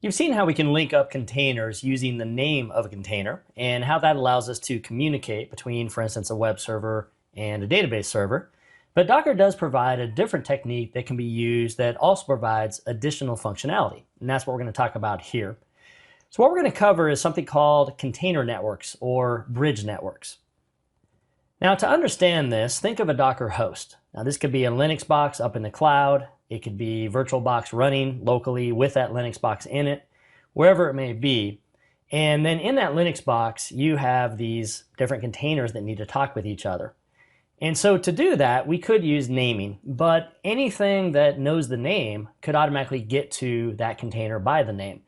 You've seen how we can link up containers using the name of a container and how that allows us to communicate between, for instance, a web server and a database server. But Docker does provide a different technique that can be used that also provides additional functionality. And that's what we're going to talk about here. So what we're going to cover is something called container networks or bridge networks. Now, to understand this, think of a Docker host. Now, this could be a Linux box up in the cloud. It could be VirtualBox running locally with that Linux box in it, wherever it may be. And then in that Linux box, you have these different containers that need to talk with each other. And so to do that, we could use naming, but anything that knows the name could automatically get to that container by the name.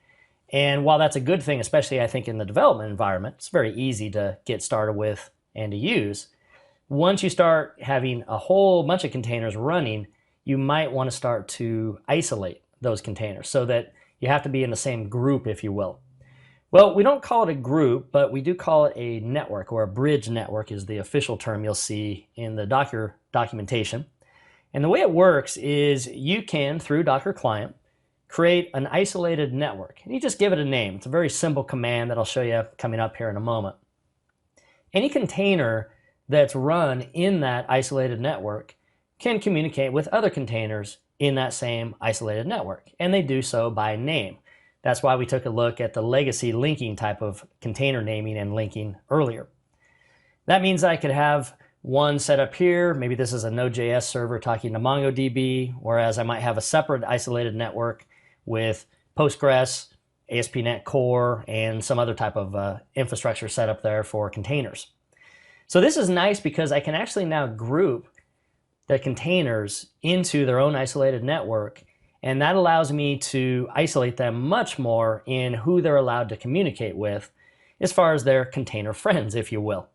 And while that's a good thing, especially I think in the development environment, it's very easy to get started with and to use. Once you start having a whole bunch of containers running, you might want to start to isolate those containers so that you have to be in the same group, if you will. Well, we don't call it a group, but we do call it a network, or a bridge network is the official term you'll see in the Docker documentation. And the way it works is you can, through Docker client, create an isolated network. And you just give it a name. It's a very simple command that I'll show you coming up here in a moment. Any container that's run in that isolated network can communicate with other containers in that same isolated network, and they do so by name. That's why we took a look at the legacy linking type of container naming and linking earlier. That means I could have one set up here. Maybe this is a Node.js server talking to MongoDB, whereas I might have a separate isolated network with Postgres, ASP.NET Core, and some other type of infrastructure set up there for containers. So this is nice because I can actually now group the containers into their own isolated network, and that allows me to isolate them much more in who they're allowed to communicate with as far as their container friends, if you will.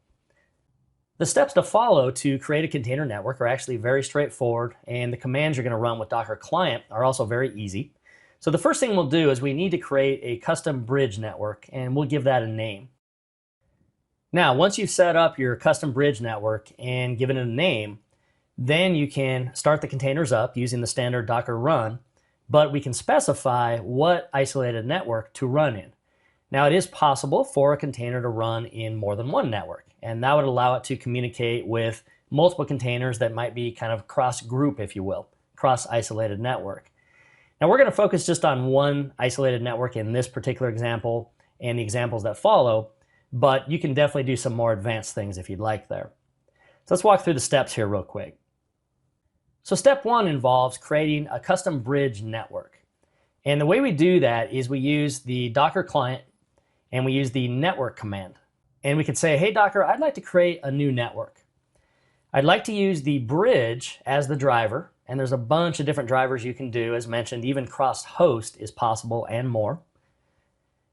The steps to follow to create a container network are actually very straightforward, and the commands you're going to run with Docker client are also very easy. So the first thing we'll do is we need to create a custom bridge network, and we'll give that a name. Now, once you've set up your custom bridge network and given it a name, then you can start the containers up using the standard Docker run, but we can specify what isolated network to run in. Now, it is possible for a container to run in more than one network, and that would allow it to communicate with multiple containers that might be kind of cross-group, if you will, cross-isolated network. Now, we're going to focus just on one isolated network in this particular example and the examples that follow, but you can definitely do some more advanced things if you'd like there. So let's walk through the steps here real quick. So step one involves creating a custom bridge network. And the way we do that is we use the Docker client and we use the network command. And we could say, hey Docker, I'd like to create a new network. I'd like to use the bridge as the driver, and there's a bunch of different drivers you can do. As mentioned, even cross-host is possible and more.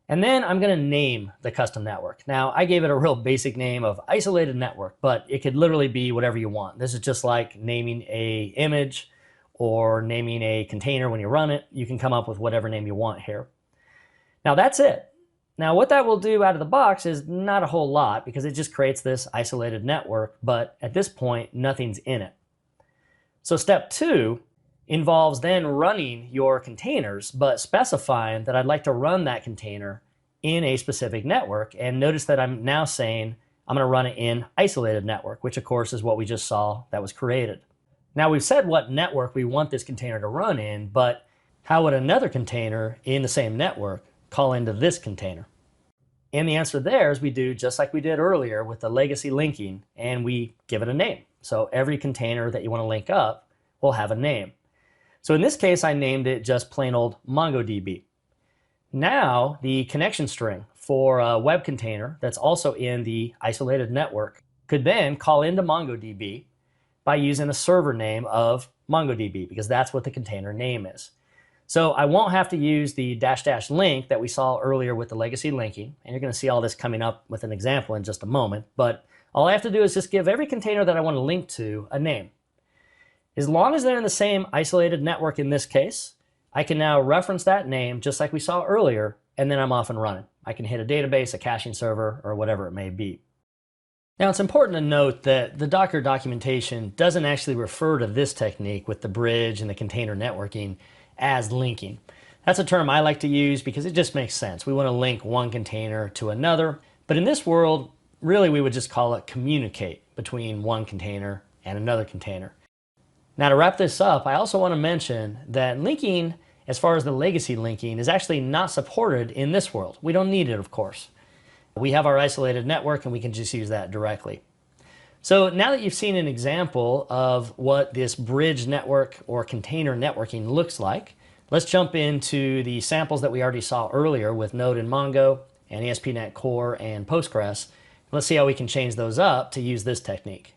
And then I'm going to name the custom network. Now, I gave it a real basic name of isolated network, but it could literally be whatever you want. This is just like naming a image or naming a container when you run it. You can come up with whatever name you want here. Now, that's it. Now, what that will do out of the box is not a whole lot because it just creates this isolated network, but at this point, nothing's in it. So step two involves then running your containers, but specifying that I'd like to run that container in a specific network. And notice that I'm now saying I'm going to run it in isolated network, which of course is what we just saw that was created. Now we've said what network we want this container to run in, but how would another container in the same network call into this container? And the answer there is we do just like we did earlier with the legacy linking, and we give it a name. So every container that you want to link up will have a name. So in this case, I named it just plain old MongoDB. Now, the connection string for a web container that's also in the isolated network could then call into MongoDB by using a server name of MongoDB, because that's what the container name is. So I won't have to use the -- link that we saw earlier with the legacy linking, and you're going to see all this coming up with an example in just a moment, but all I have to do is just give every container that I want to link to a name. As long as they're in the same isolated network in this case, I can now reference that name just like we saw earlier, and then I'm off and running. I can hit a database, a caching server, or whatever it may be. Now it's important to note that the Docker documentation doesn't actually refer to this technique with the bridge and the container networking as linking. That's a term I like to use because it just makes sense. We want to link one container to another. But in this world, really we would just call it communicate between one container and another container. Now to wrap this up, I also want to mention that linking, as far as the legacy linking, is actually not supported in this world. We don't need it, of course. We have our isolated network and we can just use that directly. So now that you've seen an example of what this bridge network or container networking looks like, let's jump into the samples that we already saw earlier with Node and Mongo and ASP.NET Core and Postgres. Let's see how we can change those up to use this technique.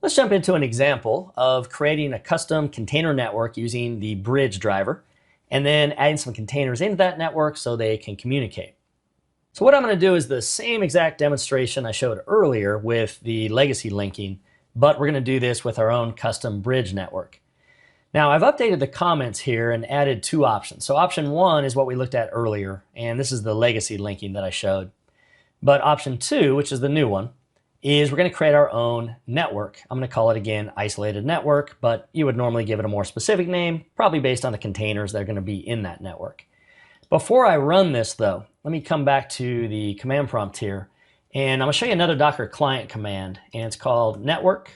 Let's jump into an example of creating a custom container network using the bridge driver and then adding some containers into that network so they can communicate. So what I'm going to do is the same exact demonstration I showed earlier with the legacy linking, but we're going to do this with our own custom bridge network. Now I've updated the comments here and added two options. So option one is what we looked at earlier, and this is the legacy linking that I showed. But option two, which is the new one, is we're going to create our own network. I'm going to call it again isolated network, but you would normally give it a more specific name, probably based on the containers that are going to be in that network. Before I run this though, let me come back to the command prompt here, and I'm going to show you another Docker client command, and it's called network,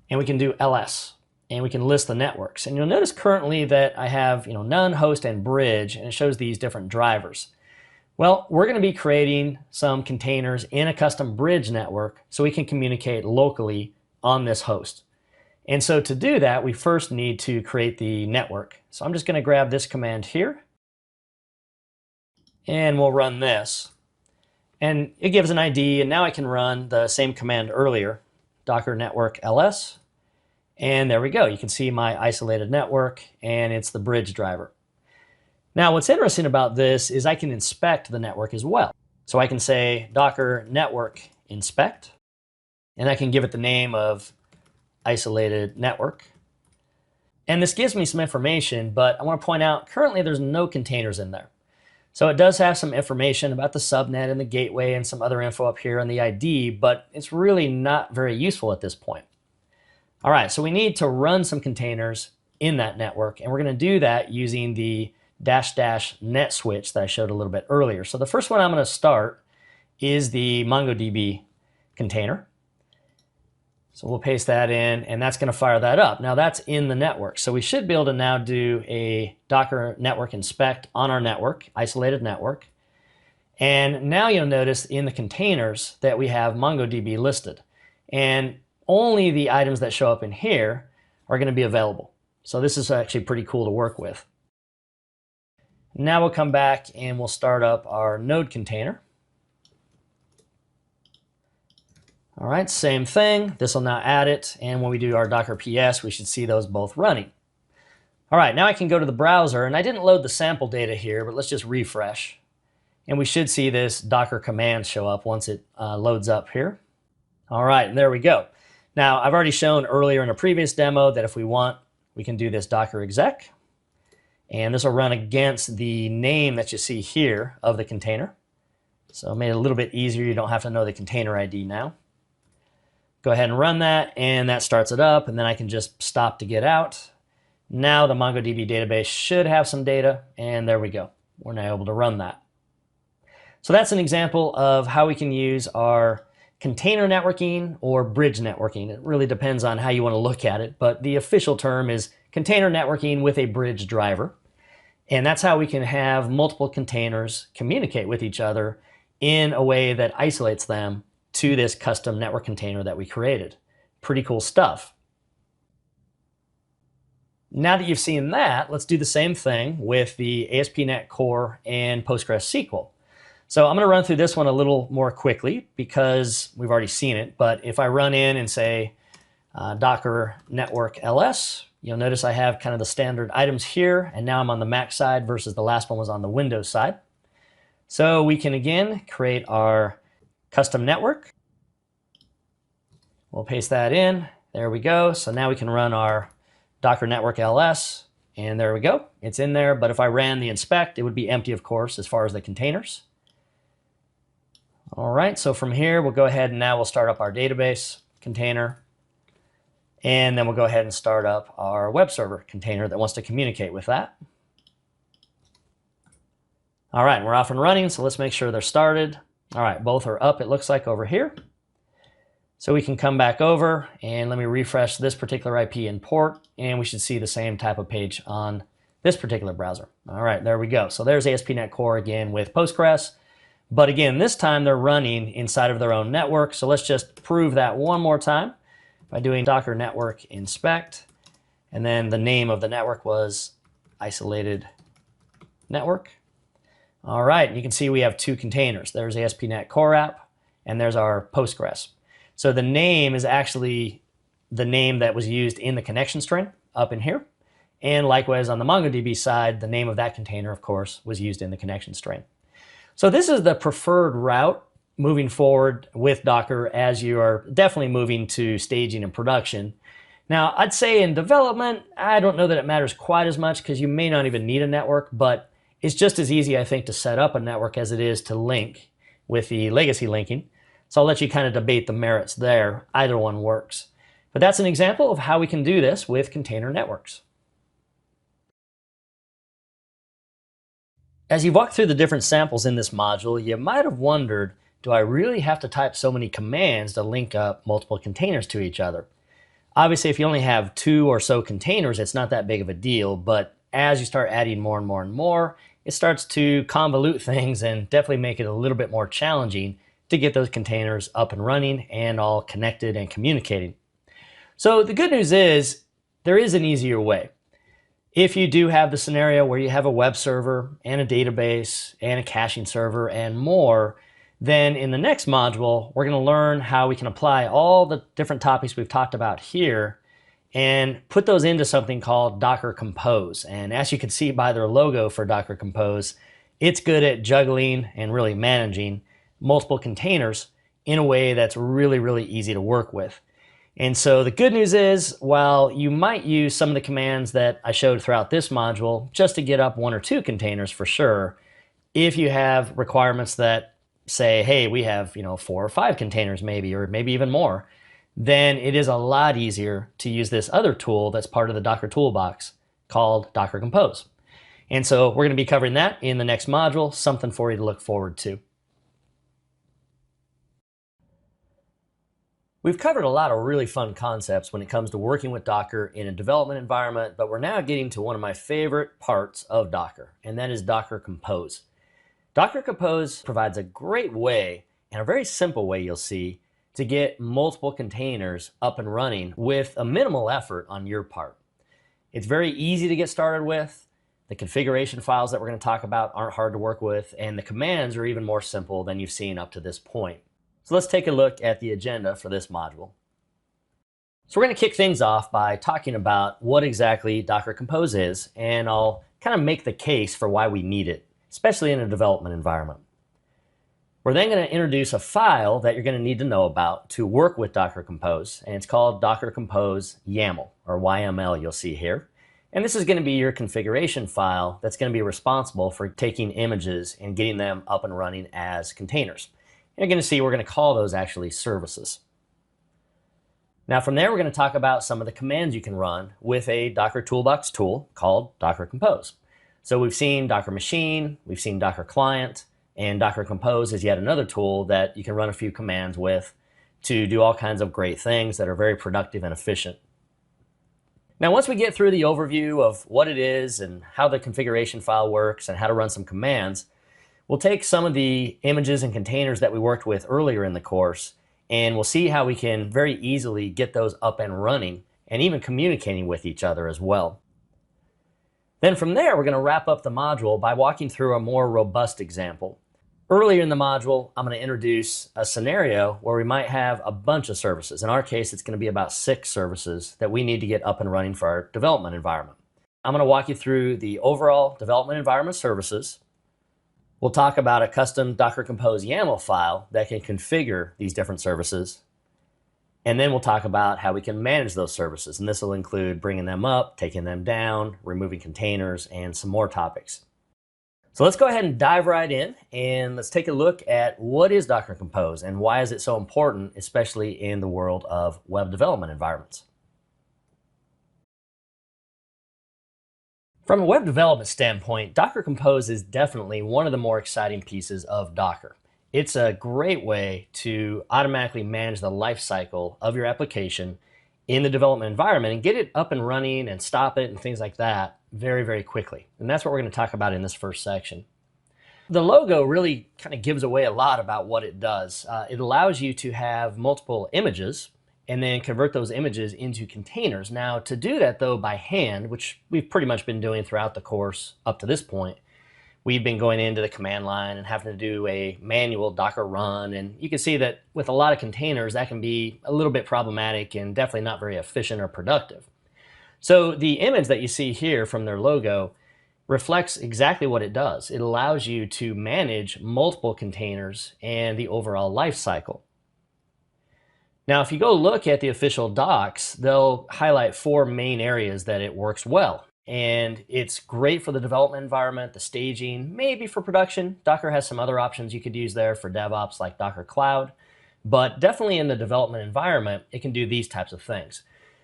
and we can do ls, and we can list the networks. And you'll notice currently that I have none, host, and bridge, and it shows these different drivers. Well, we're going to be creating some containers in a custom bridge network so we can communicate locally on this host. And so to do that, we first need to create the network. So I'm just going to grab this command here, and we'll run this. And it gives an ID, and now I can run the same command earlier, docker network ls, and there we go. You can see my isolated network, and it's the bridge driver. Now what's interesting about this is I can inspect the network as well. So I can say docker network inspect, and I can give it the name of isolated network. And this gives me some information, but I want to point out currently there's no containers in there. So it does have some information about the subnet and the gateway and some other info up here on the ID, but it's really not very useful at this point. All right, so we need to run some containers in that network, and we're going to do that using the -- net switch that I showed a little bit earlier. So the first one I'm going to start is the MongoDB container. So we'll paste that in, and that's going to fire that up. Now that's in the network. So we should be able to now do a docker network inspect on our network, isolated network. And now you'll notice in the containers that we have MongoDB listed. And only the items that show up in here are going to be available. So this is actually pretty cool to work with. Now we'll come back and we'll start up our node container. All right, same thing. This will now add it, and when we do our docker ps, we should see those both running. All right, now I can go to the browser, and I didn't load the sample data here, but let's just refresh. And we should see this docker command show up once it loads up here. All right, and there we go. Now, I've already shown earlier in a previous demo that if we want, we can do this docker exec, and this will run against the name that you see here of the container. So I made it a little bit easier. You don't have to know the container ID now. Go ahead and run that, and that starts it up, and then I can just stop to get out. Now the MongoDB database should have some data, and there we go. We're now able to run that. So that's an example of how we can use our container networking or bridge networking. It really depends on how you want to look at it, but the official term is container networking with a bridge driver. And that's how we can have multiple containers communicate with each other in a way that isolates them to this custom network container that we created. Pretty cool stuff. Now that you've seen that, let's do the same thing with the ASP.NET Core and PostgreSQL. So I'm going to run through this one a little more quickly because we've already seen it. But if I run in and say docker network ls, you'll notice I have kind of the standard items here, and now I'm on the Mac side versus the last one was on the Windows side. So we can again create our custom network. We'll paste that in. There we go. So now we can run our docker network ls, and there we go. It's in there, but if I ran the inspect, it would be empty, of course, as far as the containers. All right, so from here, we'll go ahead and now we'll start up our database container. And then we'll go ahead and start up our web server container that wants to communicate with that. All right, we're off and running, so let's make sure they're started. All right, both are up, it looks like, over here. So we can come back over and let me refresh this particular IP and port, and we should see the same type of page on this particular browser. All right, there we go. So there's ASP.NET Core again with Postgres. But again, this time they're running inside of their own network. So let's just prove that one more time by doing docker network inspect. And then the name of the network was isolated network. All right, you can see we have two containers. There's ASP.NET Core app, and there's our Postgres. So the name is actually the name that was used in the connection string up in here. And likewise on the MongoDB side, the name of that container, of course, was used in the connection string. So this is the preferred route moving forward with Docker as you are definitely moving to staging and production. Now, I'd say in development, I don't know that it matters quite as much because you may not even need a network, but it's just as easy, I think, to set up a network as it is to link with the legacy linking. So I'll let you kind of debate the merits there. Either one works. But that's an example of how we can do this with container networks. As you walk through the different samples in this module, you might have wondered, do I really have to type so many commands to link up multiple containers to each other? Obviously, if you only have 2 or so containers, it's not that big of a deal, but as you start adding more and more and more, it starts to convolute things and definitely make it a little bit more challenging to get those containers up and running and all connected and communicating. So the good news is there is an easier way. If you do have the scenario where you have a web server and a database and a caching server and more, then in the next module, we're going to learn how we can apply all the different topics we've talked about here and put those into something called Docker Compose. And as you can see by their logo for Docker Compose, it's good at juggling and really managing multiple containers in a way that's really, really easy to work with. And so the good news is, while you might use some of the commands that I showed throughout this module just to get up 1 or 2 containers for sure, if you have requirements that say, hey, we have 4 or 5 containers maybe, or maybe even more, then it is a lot easier to use this other tool that's part of the Docker Toolbox called Docker Compose. And so we're going to be covering that in the next module, something for you to look forward to. We've covered a lot of really fun concepts when it comes to working with Docker in a development environment, but we're now getting to one of my favorite parts of Docker, and that is Docker Compose. Docker Compose provides a great way, and a very simple way you'll see, to get multiple containers up and running with a minimal effort on your part. It's very easy to get started with. The configuration files that we're going to talk about aren't hard to work with, and the commands are even more simple than you've seen up to this point. So let's take a look at the agenda for this module. So we're going to kick things off by talking about what exactly Docker Compose is, and I'll kind of make the case for why we need it, especially in a development environment. We're then going to introduce a file that you're going to need to know about to work with Docker Compose, and it's called Docker Compose YAML, or YML you'll see here. And this is going to be your configuration file that's going to be responsible for taking images and getting them up and running as containers. You're going to see we're going to call those actually services. Now from there, we're going to talk about some of the commands you can run with a Docker Toolbox tool called Docker Compose. So we've seen Docker Machine, we've seen Docker Client, and Docker Compose is yet another tool that you can run a few commands with to do all kinds of great things that are very productive and efficient. Now once we get through the overview of what it is and how the configuration file works and how to run some commands, we'll take some of the images and containers that we worked with earlier in the course, and we'll see how we can very easily get those up and running and even communicating with each other as well. Then from there, we're going to wrap up the module by walking through a more robust example. Earlier in the module, I'm going to introduce a scenario where we might have a bunch of services. In our case, it's going to be about 6 services that we need to get up and running for our development environment. I'm going to walk you through the overall development environment services. We'll talk about a custom Docker Compose YAML file that can configure these different services. And then we'll talk about how we can manage those services. And this will include bringing them up, taking them down, removing containers, and some more topics. So let's go ahead and dive right in, and let's take a look at what is Docker Compose and why is it so important, especially in the world of web development environments. From a web development standpoint, Docker Compose is definitely one of the more exciting pieces of Docker. It's a great way to automatically manage the life cycle of your application in the development environment and get it up and running and stop it and things like that very, very quickly. And that's what we're going to talk about in this first section. The logo really kind of gives away a lot about what it does. It allows you to have multiple images and then convert those images into containers. Now, to do that, though, by hand, which we've pretty much been doing throughout the course up to this point, we've been going into the command line and having to do a manual Docker run. And you can see that with a lot of containers, that can be a little bit problematic and definitely not very efficient or productive. So the image that you see here from their logo reflects exactly what it does. It allows you to manage multiple containers and the overall life cycle. Now, if you go look at the official docs, they'll highlight 4 main areas that it works well. And it's great for the development environment, the staging, maybe for production. Docker has some other options you could use there for DevOps like Docker Cloud. But definitely in the development environment, it can do these types of things.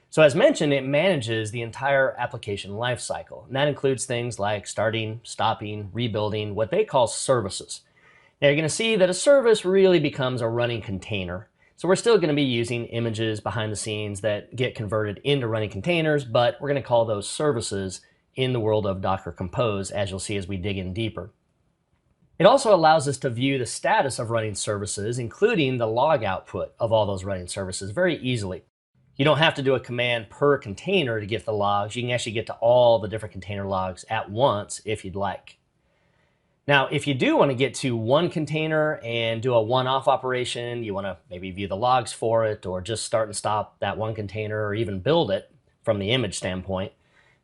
So as mentioned, it manages the entire application lifecycle. And that includes things like starting, stopping, rebuilding, what they call services. Now you're going to see that a service really becomes a running container. So we're still going to be using images behind the scenes that get converted into running containers, but we're going to call those services in the world of Docker Compose, as you'll see as we dig in deeper. It also allows us to view the status of running services, including the log output of all those running services, very easily. You don't have to do a command per container to get the logs. You can actually get to all the different container logs at once if you'd like. Now, if you do want to get to one container and do a one-off operation, you want to maybe view the logs for it or just start and stop that one container or even build it from the image standpoint,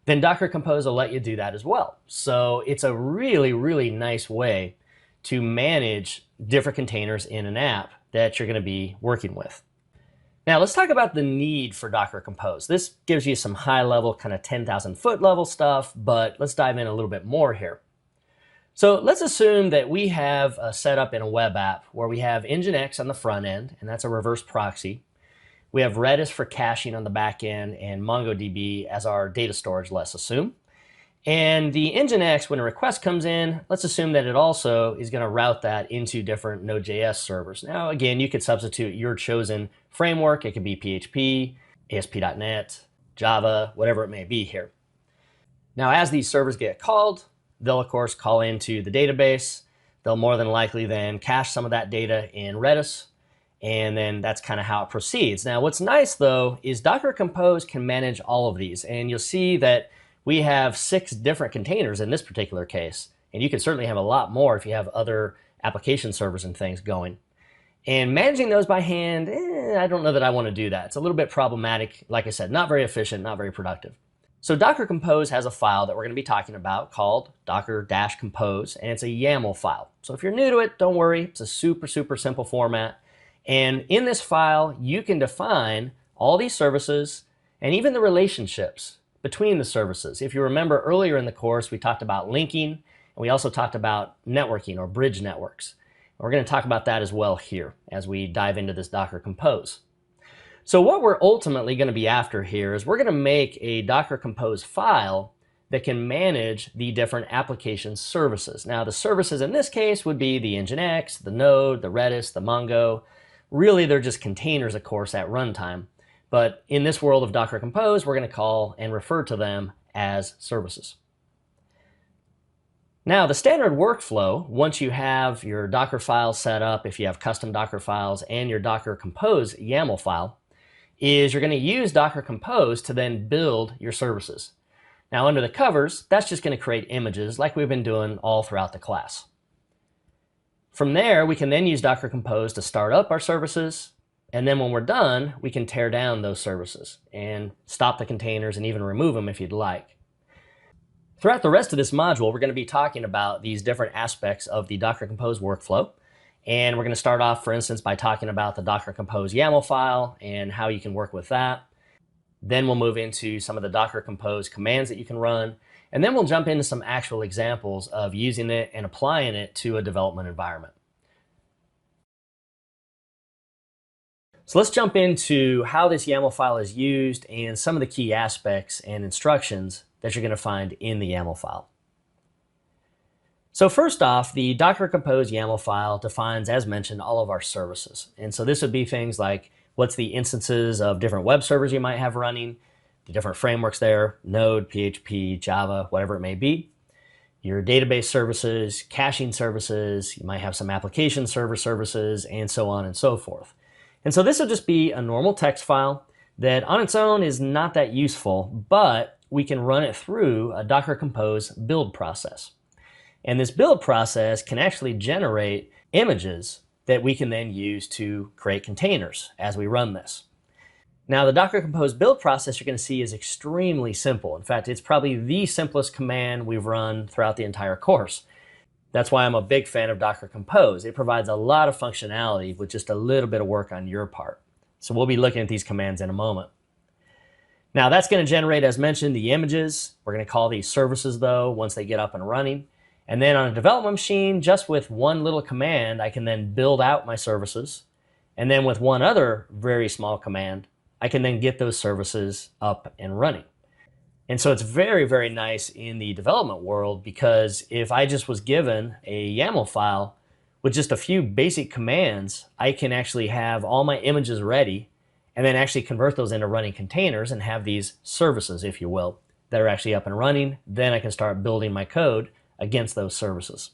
then Docker Compose will let you do that as well. So it's a really, really nice way to manage different containers in an app that you're going to be working with. Now, let's talk about the need for Docker Compose. This gives you some high-level, kind of 10,000-foot level stuff, but let's dive in a little bit more here. So let's assume that we have a setup in a web app where we have Nginx on the front end, and that's a reverse proxy. We have Redis for caching on the back end and MongoDB as our data storage, let's assume. And the Nginx, when a request comes in, let's assume that it also is going to route that into different Node.js servers. Now, again, you could substitute your chosen framework. It could be PHP, ASP.NET, Java, whatever it may be here. Now, as these servers get called, they'll, of course, call into the database. They'll more than likely then cache some of that data in Redis, and then that's kind of how it proceeds. Now, what's nice, though, is Docker Compose can manage all of these, and you'll see that we have 6 different containers in this particular case, and you can certainly have a lot more if you have other application servers and things going. And managing those by hand, I don't know that I want to do that. It's a little bit problematic. Like I said, not very efficient, not very productive. So Docker Compose has a file that we're going to be talking about called docker-compose, and it's a YAML file. So if you're new to it, don't worry. It's a super, super simple format. And in this file, you can define all these services and even the relationships between the services. If you remember earlier in the course, we talked about linking, and we also talked about networking or bridge networks. And we're going to talk about that as well here as we dive into this Docker Compose. So what we're ultimately going to be after here is we're going to make a Docker Compose file that can manage the different application services. Now, the services in this case would be the Nginx, the Node, the Redis, the Mongo. Really, they're just containers, of course, at runtime. But in this world of Docker Compose, we're going to call and refer to them as services. Now, the standard workflow, once you have your Docker files set up, if you have custom Docker files, and your Docker Compose YAML file, is you're going to use Docker Compose to then build your services. Now, under the covers, that's just going to create images like we've been doing all throughout the class. From there, we can then use Docker Compose to start up our services, and then when we're done, we can tear down those services and stop the containers and even remove them if you'd like. Throughout the rest of this module, we're going to be talking about these different aspects of the Docker Compose workflow. And we're going to start off, for instance, by talking about the Docker Compose YAML file and how you can work with that. Then we'll move into some of the Docker Compose commands that you can run. And then we'll jump into some actual examples of using it and applying it to a development environment. So let's jump into how this YAML file is used and some of the key aspects and instructions that you're going to find in the YAML file. So first off, the Docker Compose YAML file defines, as mentioned, all of our services. And so this would be things like what's the instances of different web servers you might have running, the different frameworks there, Node, PHP, Java, whatever it may be, your database services, caching services, you might have some application server services, and so on and so forth. And so this will just be a normal text file that on its own is not that useful, but we can run it through a Docker Compose build process. And this build process can actually generate images that we can then use to create containers as we run this. Now, the Docker Compose build process you're going to see is extremely simple. In fact, it's probably the simplest command we've run throughout the entire course. That's why I'm a big fan of Docker Compose. It provides a lot of functionality with just a little bit of work on your part. So we'll be looking at these commands in a moment. Now, that's going to generate, as mentioned, the images. We're going to call these services, though, once they get up and running. And then on a development machine, just with one little command, I can then build out my services. And then with one other very small command, I can then get those services up and running. And so it's very, very nice in the development world, because if I just was given a YAML file with just a few basic commands, I can actually have all my images ready and then actually convert those into running containers and have these services, if you will, that are actually up and running. Then I can start building my code against those services.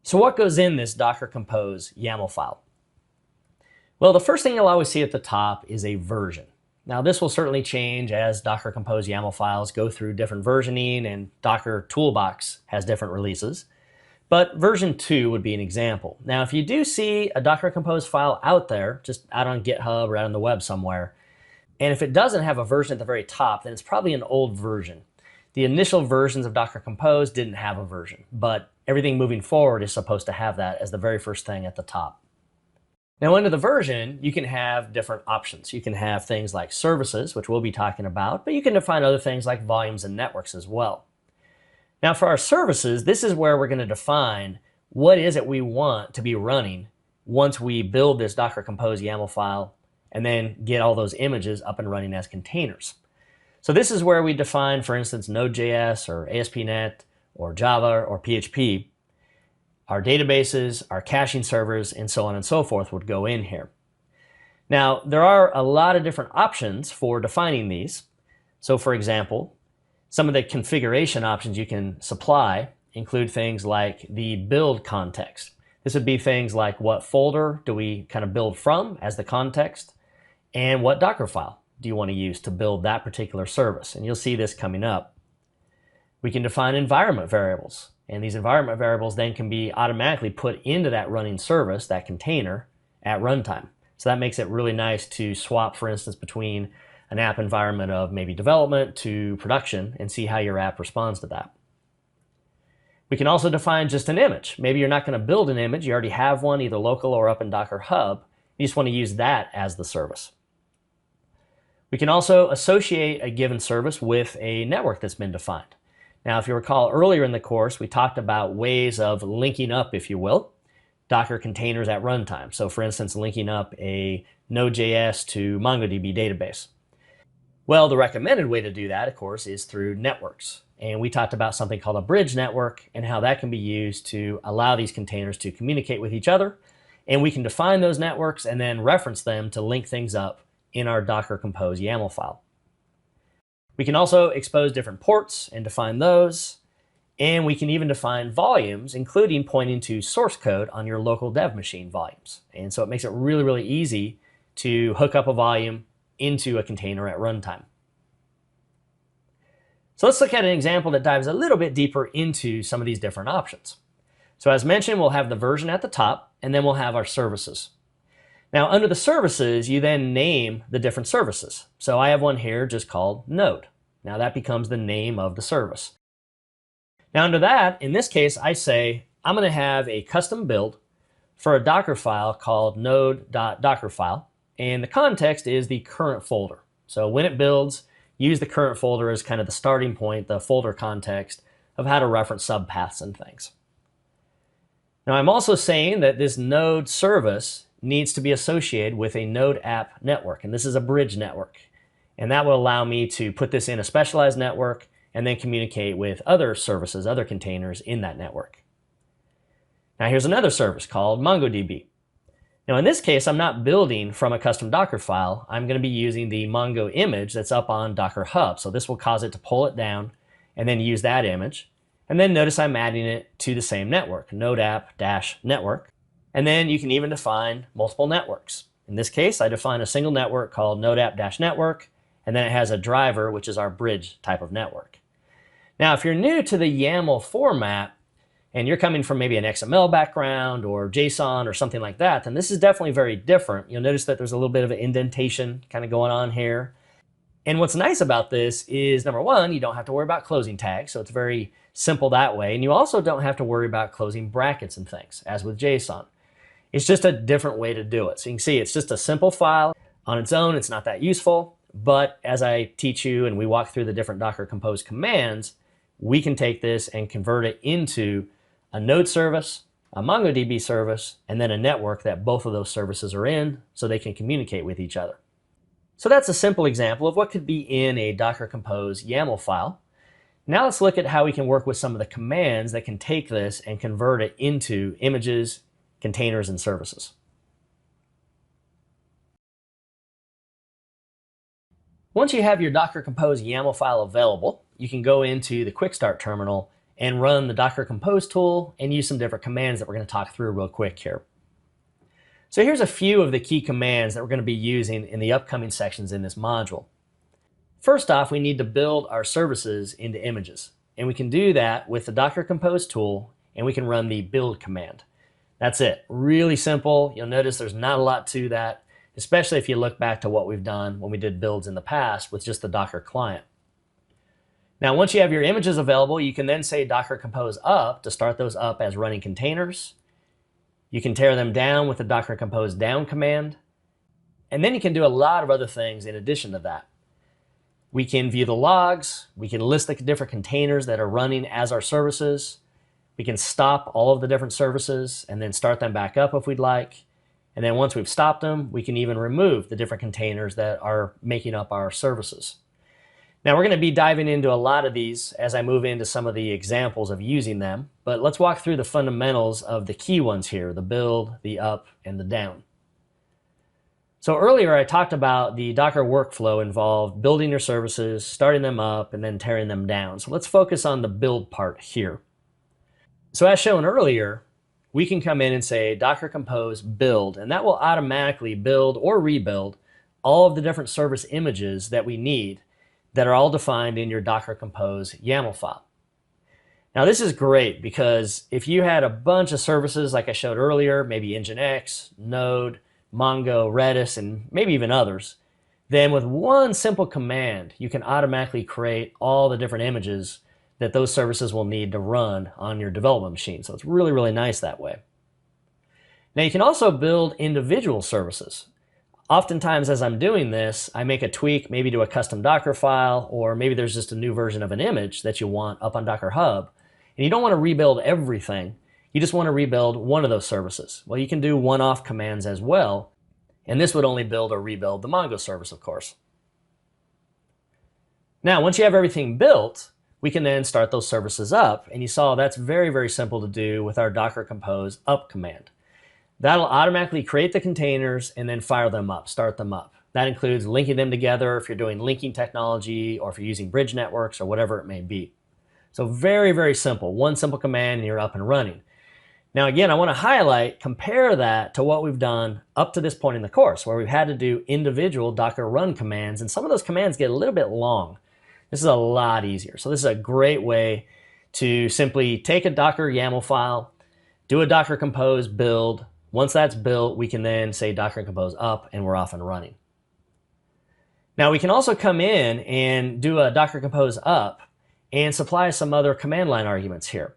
So what goes in this Docker Compose YAML file? Well, the first thing you'll always see at the top is a version. Now, this will certainly change as Docker Compose YAML files go through different versioning, and Docker Toolbox has different releases. But version 2 would be an example. Now, if you do see a Docker Compose file out there, just out on GitHub or out on the web somewhere, and if it doesn't have a version at the very top, then it's probably an old version. The initial versions of Docker Compose didn't have a version, but everything moving forward is supposed to have that as the very first thing at the top. Now, under the version, you can have different options. You can have things like services, which we'll be talking about, but you can define other things like volumes and networks as well. Now, for our services, this is where we're going to define what is it we want to be running once we build this Docker Compose YAML file and then get all those images up and running as containers. So this is where we define, for instance, Node.js or ASP.NET or Java or PHP. Our databases, our caching servers, and so on and so forth would go in here. Now, there are a lot of different options for defining these. So for example, some of the configuration options you can supply include things like the build context. This would be things like what folder do we kind of build from as the context, and what Docker file do you want to use to build that particular service. And you'll see this coming up. We can define environment variables. And these environment variables then can be automatically put into that running service, that container, at runtime. So that makes it really nice to swap, for instance, between an app environment of maybe development to production and see how your app responds to that. We can also define just an image. Maybe you're not going to build an image. You already have one, either local or up in Docker Hub. You just want to use that as the service. We can also associate a given service with a network that's been defined. Now, if you recall earlier in the course, we talked about ways of linking up, if you will, Docker containers at runtime. So for instance, linking up a Node.js to MongoDB database. Well, the recommended way to do that, of course, is through networks. And we talked about something called a bridge network and how that can be used to allow these containers to communicate with each other. And we can define those networks and then reference them to link things up in our Docker Compose YAML file. We can also expose different ports and define those, and we can even define volumes, including pointing to source code on your local dev machine volumes. And so it makes it really, really easy to hook up a volume into a container at runtime. So let's look at an example that dives a little bit deeper into some of these different options. So as mentioned, we'll have the version at the top, and then we'll have our services. Now, under the services, you then name the different services. So I have one here just called Node. Now that becomes the name of the service. Now under that, in this case, I say I'm going to have a custom build for a Docker file called node.dockerfile, and the context is the current folder. So when it builds, use the current folder as kind of the starting point, the folder context of how to reference subpaths and things. Now I'm also saying that this Node service needs to be associated with a Node app network, and this is a bridge network. And that will allow me to put this in a specialized network and then communicate with other services, other containers in that network. Now here's another service called MongoDB. Now in this case, I'm not building from a custom Docker file. I'm going to be using the Mongo image that's up on Docker Hub. So this will cause it to pull it down and then use that image. And then notice I'm adding it to the same network, nodeapp-network. And then you can even define multiple networks. In this case, I define a single network called nodeapp-network, and then it has a driver, which is our bridge type of network. Now, if you're new to the YAML format, and you're coming from maybe an XML background or JSON or something like that, then this is definitely very different. You'll notice that there's a little bit of an indentation kind of going on here. And what's nice about this is, number one, you don't have to worry about closing tags, so it's very simple that way. And you also don't have to worry about closing brackets and things, as with JSON. It's just a different way to do it. So you can see it's just a simple file. On its own, it's not that useful, but as I teach you and we walk through the different Docker Compose commands, we can take this and convert it into a node service, a MongoDB service, and then a network that both of those services are in so they can communicate with each other. So that's a simple example of what could be in a Docker Compose YAML file. Now let's look at how we can work with some of the commands that can take this and convert it into images, containers, and services. Once you have your Docker Compose YAML file available, you can go into the Quick Start terminal and run the Docker Compose tool and use some different commands that we're going to talk through real quick here. So here's a few of the key commands that we're going to be using in the upcoming sections in this module. First off, we need to build our services into images. And we can do that with the Docker Compose tool, and we can run the build command. That's it. Really simple. You'll notice there's not a lot to that, especially if you look back to what we've done when we did builds in the past with just the Docker client. Now, once you have your images available, you can then say Docker Compose up to start those up as running containers. You can tear them down with the Docker Compose down command. And then you can do a lot of other things in addition to that. We can view the logs. We can list the different containers that are running as our services. We can stop all of the different services and then start them back up if we'd like. And then once we've stopped them, we can even remove the different containers that are making up our services. Now we're going to be diving into a lot of these as I move into some of the examples of using them, but let's walk through the fundamentals of the key ones here, the build, the up, and the down. So earlier I talked about the Docker workflow involved building your services, starting them up, and then tearing them down. So let's focus on the build part here. So as shown earlier, we can come in and say Docker Compose build, and that will automatically build or rebuild all of the different service images that we need that are all defined in your Docker Compose YAML file. Now this is great because if you had a bunch of services like I showed earlier, maybe Nginx, Node, Mongo, Redis, and maybe even others, then with one simple command, you can automatically create all the different images that those services will need to run on your development machine. So it's really, really nice that way. Now you can also build individual services. Oftentimes as I'm doing this, I make a tweak maybe to a custom Docker file, or maybe there's just a new version of an image that you want up on Docker Hub, and you don't want to rebuild everything. You just want to rebuild one of those services. Well, you can do one-off commands as well, and this would only build or rebuild the Mongo service, of course. Now, once you have everything built, we can then start those services up, and you saw that's very, very simple to do with our Docker Compose up command. That'll automatically create the containers and then fire them up, start them up. That includes linking them together if you're doing linking technology or if you're using bridge networks or whatever it may be. So very, very simple. One simple command and you're up and running. Now again, I want to highlight, compare that to what we've done up to this point in the course where we've had to do individual Docker run commands, and some of those commands get a little bit long. This is a lot easier. So this is a great way to simply take a Docker YAML file, do a Docker Compose build. Once that's built, we can then say Docker Compose up and we're off and running. Now we can also come in and do a Docker Compose up and supply some other command line arguments here.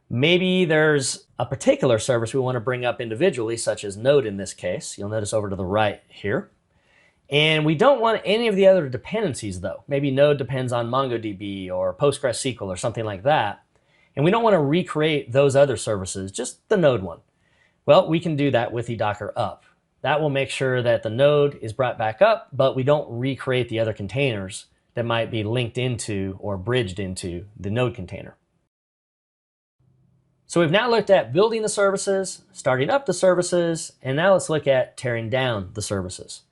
Maybe there's a particular service we want to bring up individually, such as Node in this case. You'll notice over to the right here. And we don't want any of the other dependencies though. Maybe Node depends on MongoDB or PostgreSQL or something like that. And we don't want to recreate those other services, just the Node one. Well, we can do that with the Docker up. that will make sure that the node is brought back up, but we don't recreate the other containers that might be linked into or bridged into the node container. So we've now looked at building the services, starting up the services, and now let's look at tearing down the services.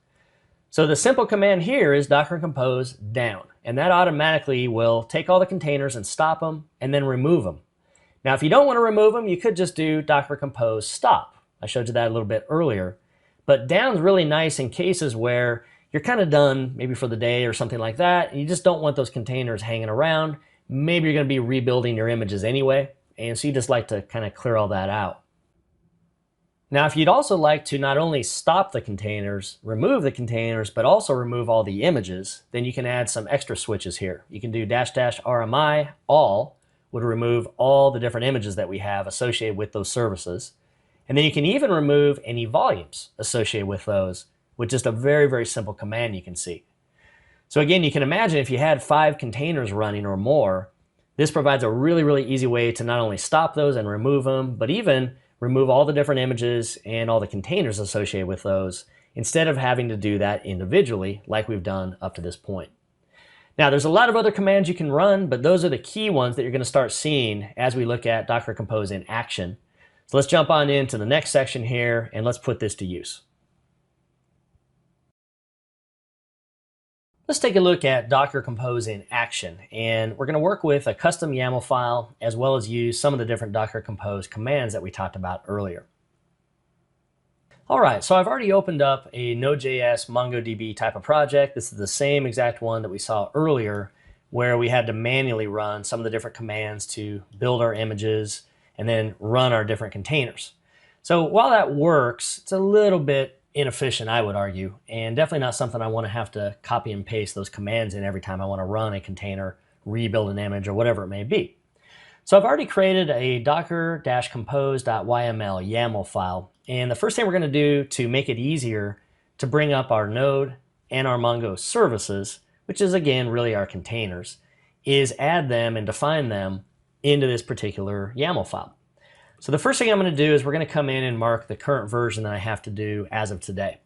So the simple command here is docker compose down, and that automatically will take all the containers and stop them and then remove them. Now, if you don't want to remove them, you could just do docker compose stop. I showed you that a little bit earlier. But down's really nice in cases where you're kind of done, maybe for the day or something like that, and you just don't want those containers hanging around. Maybe you're going to be rebuilding your images anyway, and so you just like to kind of clear all that out. Now, if you'd also like to not only stop the containers, remove the containers, but also remove all the images, then you can add some extra switches here. You can do --RMI all would remove all the different images that we have associated with those services. And then you can even remove any volumes associated with those with just a very, very simple command you can see. So again, you can imagine if you had 5 containers running or more, this provides a really, really easy way to not only stop those and remove them, but even remove all the different images and all the containers associated with those instead of having to do that individually like we've done up to this point. Now, there's a lot of other commands you can run, but those are the key ones that you're going to start seeing as we look at Docker Compose in action. So let's jump on into the next section here and let's put this to use. Let's take a look at Docker Compose in action, and we're going to work with a custom YAML file as well as use some of the different Docker Compose commands that we talked about earlier. All right, so I've already opened up a Node.js MongoDB type of project. This is the same exact one that we saw earlier where we had to manually run some of the different commands to build our images and then run our different containers. So while that works, it's a little bit inefficient, I would argue, and definitely not something I want to have to copy and paste those commands in every time I want to run a container, rebuild an image, or whatever it may be. So I've already created a docker-compose.yml YAML file, and the first thing we're going to do to make it easier to bring up our node and our Mongo services, which is again really our containers, is add them and define them into this particular YAML file. So the first thing I'm going to do is we're going to come in and mark the current version that I have to do as of today.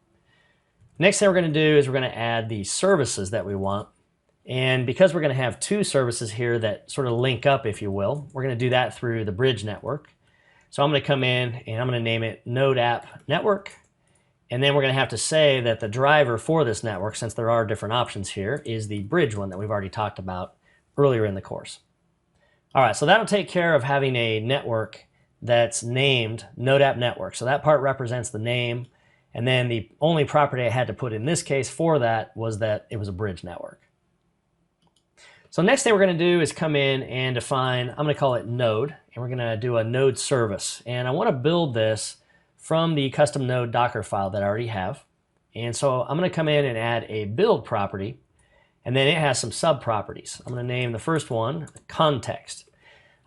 Next thing we're going to do is we're going to add the services that we want. And because we're going to have 2 services here that sort of link up, if you will, we're going to do that through the bridge network. So I'm going to come in and I'm going to name it Node App Network. And then we're going to have to say that the driver for this network, since there are different options here, is the bridge one that we've already talked about earlier in the course. All right, so that'll take care of having a network that's named Node App Network. So that part represents the name, and then the only property I had to put in this case for that was that it was a bridge network. So next thing we're going to do is come in and define, I'm going to call it node, and we're going to do a node service. And I want to build this from the custom node Docker file that I already have. And so I'm going to come in and add a build property, and then it has some sub properties. I'm going to name the first one context.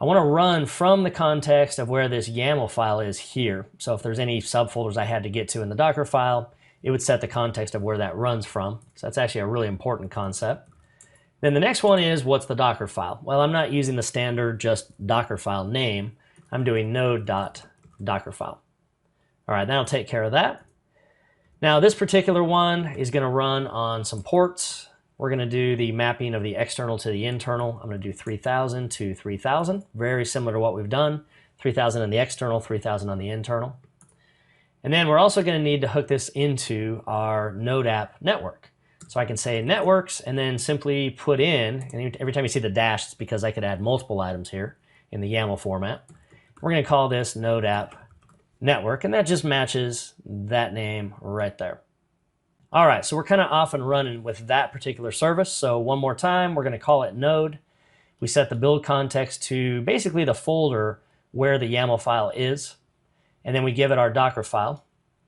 I want to run from the context of where this YAML file is here. So if there's any subfolders I had to get to in the Docker file, it would set the context of where that runs from. So that's actually a really important concept. Then the next one is, what's the Docker file? Well, I'm not using the standard just Docker file name. I'm doing node.dockerfile. All right, that'll take care of that. Now this particular one is going to run on some ports. We're going to do the mapping of the external to the internal. I'm going to do 3000 to 3000, very similar to what we've done. 3000 on the external, 3000 on the internal. And then we're also going to need to hook this into our Node App Network. So I can say networks and then simply put in, and every time you see the dash, it's because I could add multiple items here in the YAML format. We're going to call this Node App Network, and that just matches that name right there. All right, so we're kind of off and running with that particular service. So one more time, we're going to call it node. We set the build context to basically the folder where the YAML file is, and then we give it our Docker file.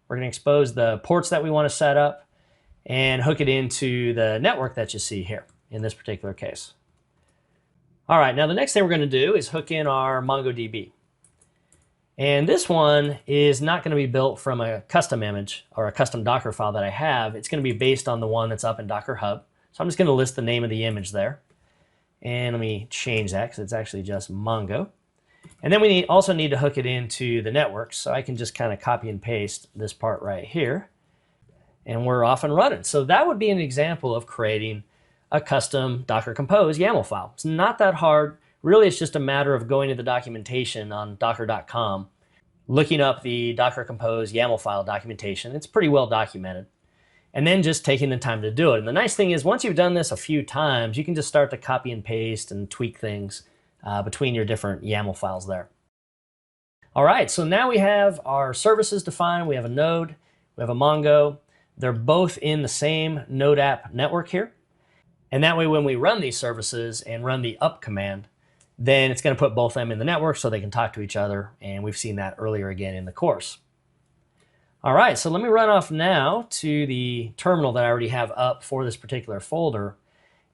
We're going to expose the ports that we want to set up and hook it into the network that you see here in this particular case. All right, now the next thing we're going to do is hook in our MongoDB. And this one is not going to be built from a custom image or a custom Docker file that I have. It's going to be based on the one that's up in Docker Hub. So I'm just going to list the name of the image there. And let me change that because it's actually just Mongo. And then we also need to hook it into the network. So I can just kind of copy and paste this part right here. and we're off and running. So that would be an example of creating a custom Docker Compose YAML file. It's not that hard. Really, it's just a matter of going to the documentation on docker.com, looking up the Docker Compose YAML file documentation. It's pretty well documented. And then just taking the time to do it. And the nice thing is, once you've done this a few times, you can just start to copy and paste and tweak things between your different YAML files there. All right, so now we have our services defined. We have a node, we have a Mongo. They're both in the same node app network here. And that way, when we run these services and run the up command, then it's going to put both of them in the network so they can talk to each other. And we've seen that earlier again in the course. All right, so let me run off now to the terminal that I already have up for this particular folder.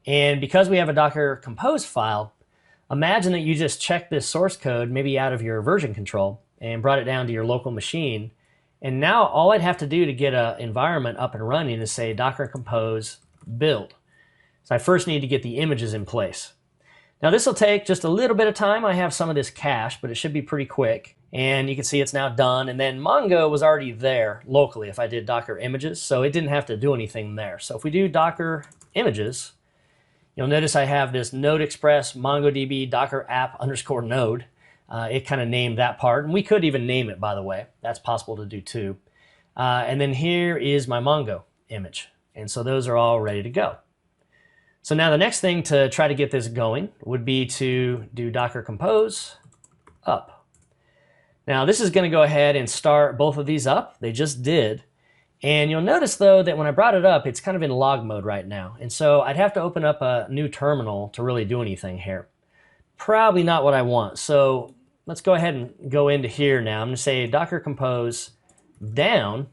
And because we have a Docker Compose file, imagine that you just checked this source code maybe out of your version control and brought it down to your local machine. And now all I'd have to do to get an environment up and running is say Docker Compose build. So I first need to get the images in place. Now this will take just a little bit of time. I have some of this cached, but it should be pretty quick. And you can see it's now done. And then Mongo was already there locally if I did Docker images, so it didn't have to do anything there. So if we do Docker images, you'll notice I have this node express MongoDB Docker app _ node. It kind of named that part. And we could even name it, by the way. That's possible to do too. And then here is my Mongo image. And so those are all ready to go. So now the next thing to try to get this going would be to do Docker Compose up. Now this is going to go ahead and start both of these up. They just did. And you'll notice though that when I brought it up, it's kind of in log mode right now. And so I'd have to open up a new terminal to really do anything here. Probably not what I want. So let's go ahead and go into here now. I'm going to say Docker Compose down.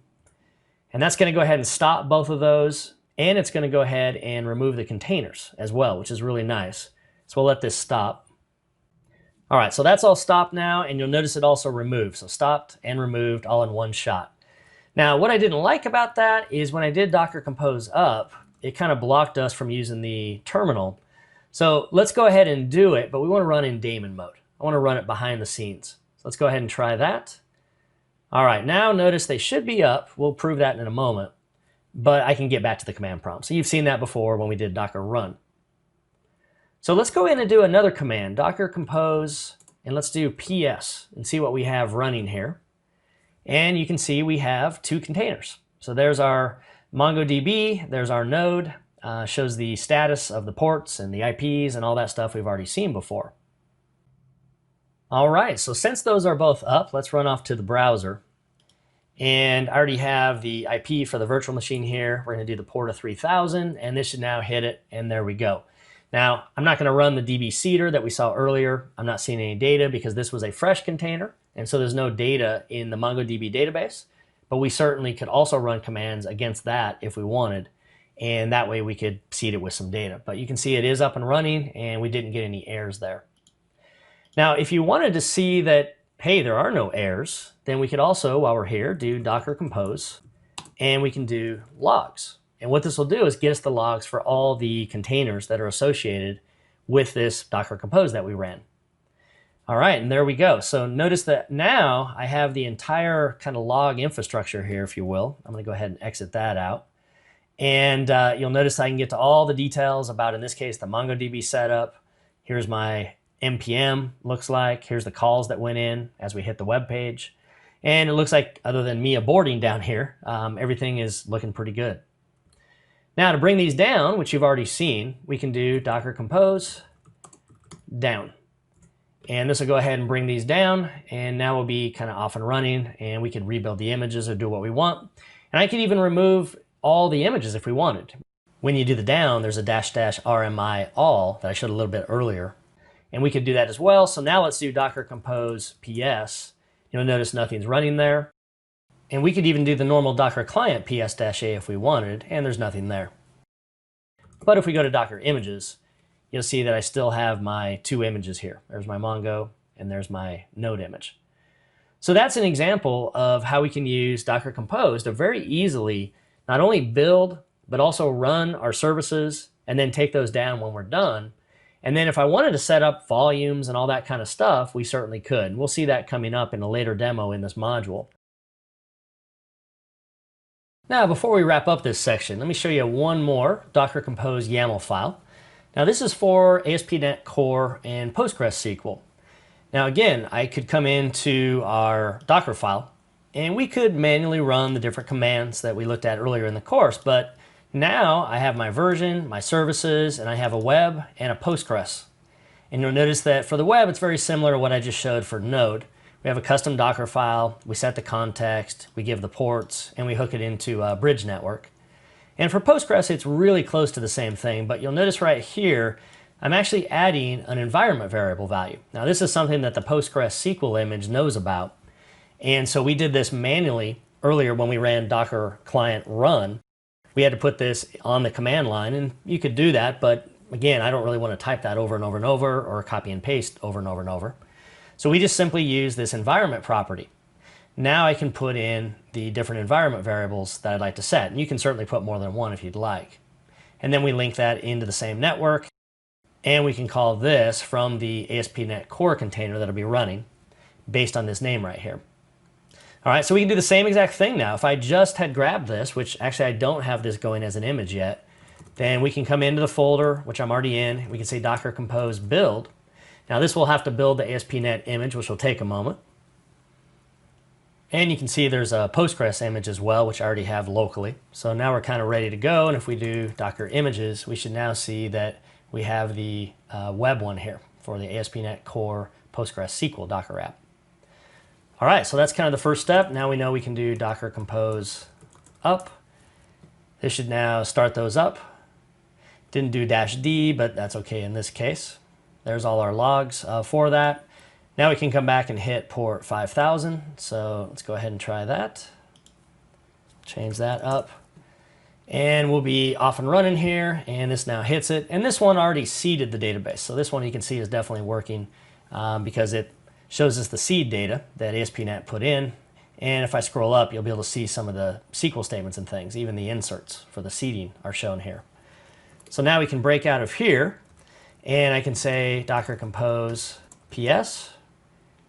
And that's going to go ahead and stop both of those. And it's going to go ahead and remove the containers as well, which is really nice. So we'll let this stop. All right, so that's all stopped now, and you'll notice it also removed. So stopped and removed all in one shot. Now, what I didn't like about that is when I did Docker Compose up, it kind of blocked us from using the terminal. So let's go ahead and do it, but we want to run in daemon mode. I want to run it behind the scenes. So let's go ahead and try that. All right, now notice they should be up. We'll prove that in a moment. But I can get back to the command prompt. So you've seen that before when we did Docker run. So let's go in and do another command, Docker Compose, and let's do PS and see what we have running here. And you can see we have 2 containers. So there's our MongoDB, there's our node, shows the status of the ports and the IPs and all that stuff we've already seen before. All right, so since those are both up, let's run off to the browser. And I already have the IP for the virtual machine here. We're going to do the port of 3000, and this should now hit it, and there we go. Now, I'm not going to run the DB seeder that we saw earlier. I'm not seeing any data because this was a fresh container, and so there's no data in the MongoDB database. But we certainly could also run commands against that if we wanted, and that way we could seed it with some data. But you can see it is up and running, and we didn't get any errors there. Now, if you wanted to see that, hey, there are no errors, then we could also, while we're here, do Docker Compose, and we can do logs. And what this will do is get us the logs for all the containers that are associated with this Docker Compose that we ran. All right, and there we go. So notice that now I have the entire kind of log infrastructure here, if you will. I'm going to go ahead and exit that out. And you'll notice I can get to all the details about, in this case, the MongoDB setup. Here's my NPM, looks like. Here's the calls that went in as we hit the web page. And it looks like, other than me aborting down here, everything is looking pretty good. Now to bring these down, which you've already seen, we can do Docker Compose down. And this will go ahead and bring these down, and now we'll be kind of off and running, and we can rebuild the images or do what we want. And I can even remove all the images if we wanted. When you do the down, there's a --RMI all that I showed a little bit earlier. And we could do that as well. So now let's do Docker Compose PS. You'll notice nothing's running there. And we could even do the normal Docker client PS-A if we wanted, and there's nothing there. But if we go to Docker images, you'll see that I still have my 2 images here. There's my Mongo, and there's my node image. So that's an example of how we can use Docker Compose to very easily not only build, but also run our services, and then take those down when we're done. And then if I wanted to set up volumes and all that kind of stuff, we certainly could. And we'll see that coming up in a later demo in this module. Now, before we wrap up this section, let me show you one more Docker Compose YAML file. Now, this is for ASP.NET Core and PostgreSQL. Now, again, I could come into our Docker file, and we could manually run the different commands that we looked at earlier in the course, but now I have my version, my services, and I have a web and a Postgres. And you'll notice that for the web, it's very similar to what I just showed for Node. We have a custom Docker file, we set the context, we give the ports, and we hook it into a bridge network. And for Postgres, it's really close to the same thing, but you'll notice right here, I'm actually adding an environment variable value. Now, this is something that the PostgreSQL image knows about. And so we did this manually earlier when we ran Docker client run. We had to put this on the command line, and you could do that, but again, I don't really want to type that over and over and over or copy and paste over and over and over. So we just simply use this environment property. Now I can put in the different environment variables that I'd like to set. And you can certainly put more than one if you'd like. And then we link that into the same network. And we can call this from the ASP.NET Core container that'll be running based on this name right here. All right, so we can do the same exact thing now. If I just had grabbed this, which actually I don't have this going as an image yet, then we can come into the folder, which I'm already in. We can say Docker Compose build. Now this will have to build the ASP.NET image, which will take a moment. And you can see there's a Postgres image as well, which I already have locally. So now we're kind of ready to go. And if we do Docker images, we should now see that we have the web one here for the ASP.NET Core PostgreSQL Docker app. All right, so that's kind of the first step. Now we know we can do Docker Compose up. This should now start those up. Didn't do -D, but that's okay in this case. There's all our logs for that. Now we can come back and hit port 5000. So let's go ahead and try that. Change that up. And we'll be off and running here. And this now hits it. And this one already seeded the database. So this one you can see is definitely working because it shows us the seed data that ASP.NET put in. And if I scroll up, you'll be able to see some of the SQL statements and things. Even the inserts for the seeding are shown here. So now we can break out of here. And I can say Docker Compose PS.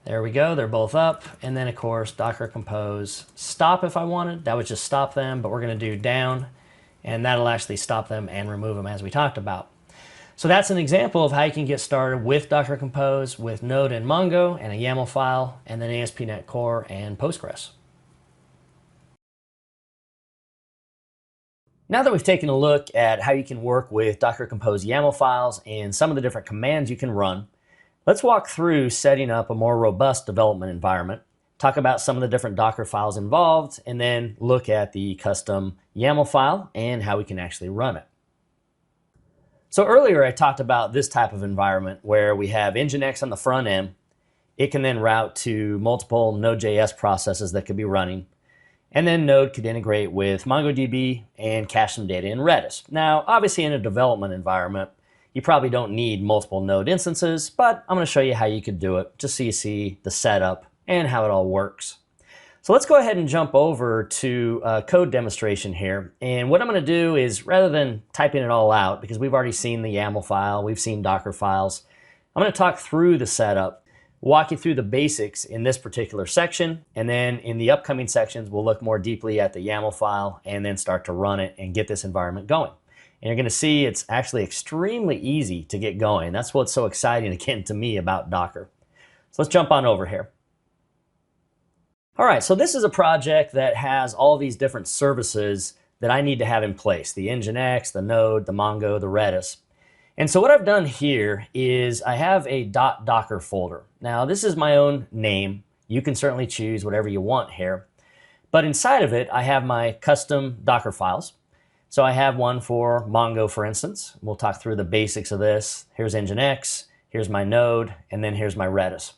There we go, they're both up. And then of course, Docker Compose stop if I wanted. That would just stop them, but we're gonna do down, and that'll actually stop them and remove them as we talked about. So that's an example of how you can get started with Docker Compose, with Node and Mongo, and a YAML file, and then ASP.NET Core and Postgres. Now that we've taken a look at how you can work with Docker Compose YAML files and some of the different commands you can run, let's walk through setting up a more robust development environment, talk about some of the different Docker files involved, and then look at the custom YAML file and how we can actually run it. So earlier I talked about this type of environment where we have Nginx on the front end. It can then route to multiple Node.js processes that could be running. And then Node could integrate with MongoDB and cache some data in Redis. Now, obviously in a development environment, you probably don't need multiple Node instances, but I'm going to show you how you could do it just so you see the setup and how it all works. So let's go ahead and jump over to a code demonstration here. And what I'm going to do is, rather than typing it all out, because we've already seen the YAML file, we've seen Docker files, I'm going to talk through the setup, walk you through the basics in this particular section, and then in the upcoming sections, we'll look more deeply at the YAML file and then start to run it and get this environment going. And you're going to see it's actually extremely easy to get going. That's what's so exciting, again, to me about Docker. So let's jump on over here. All right, so this is a project that has all these different services that I need to have in place: the Nginx, the Node, the Mongo, the Redis. And so what I've done here is I have a .docker folder. Now, this is my own name. You can certainly choose whatever you want here. But inside of it, I have my custom Docker files. So I have one for Mongo, for instance. We'll talk through the basics of this. Here's Nginx, here's my Node, and then here's my Redis.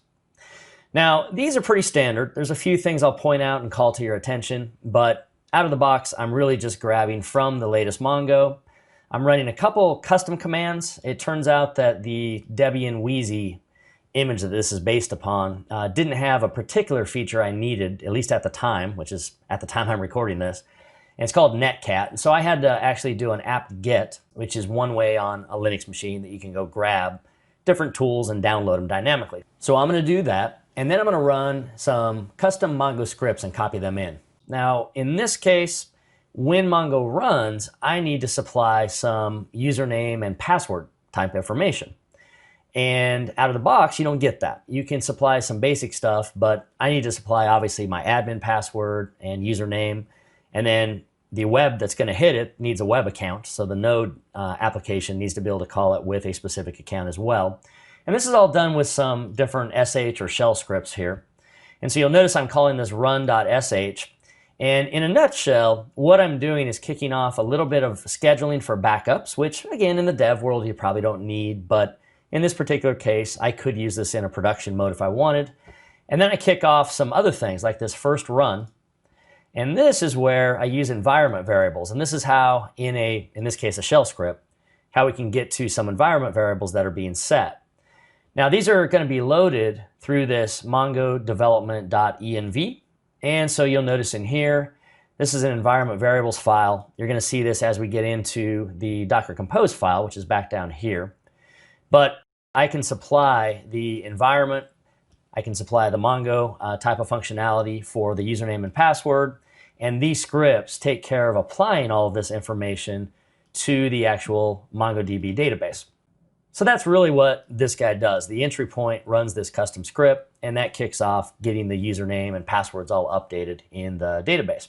Now, these are pretty standard. There's a few things I'll point out and call to your attention, but out of the box, I'm really just grabbing from the latest Mongo. I'm running a couple custom commands. It turns out that the Debian Wheezy image that this is based upon didn't have a particular feature I needed, at least at the time, which is at the time I'm recording this. And it's called netcat. And so I had to actually do an apt-get, which is one way on a Linux machine that you can go grab different tools and download them dynamically. So I'm going to do that. And then I'm going to run some custom Mongo scripts and copy them in. Now, in this case, when Mongo runs, I need to supply some username and password type information. And out of the box, you don't get that. You can supply some basic stuff, but I need to supply obviously my admin password and username. And then the web that's going to hit it needs a web account. So the Node application needs to be able to call it with a specific account as well. And this is all done with some different sh or shell scripts here. And so you'll notice I'm calling this run.sh. And in a nutshell, what I'm doing is kicking off a little bit of scheduling for backups, which again, in the dev world, you probably don't need, but in this particular case, I could use this in a production mode if I wanted. And then I kick off some other things like this first run. And this is where I use environment variables. And this is how in this case, a shell script, how we can get to some environment variables that are being set. Now, these are going to be loaded through this mongo development.env. And so you'll notice in here, this is an environment variables file. You're going to see this as we get into the Docker Compose file, which is back down here. But I can supply the environment, I can supply the Mongo type of functionality for the username and password, and these scripts take care of applying all of this information to the actual MongoDB database. So that's really what this guy does. The entry point runs this custom script, and that kicks off getting the username and passwords all updated in the database.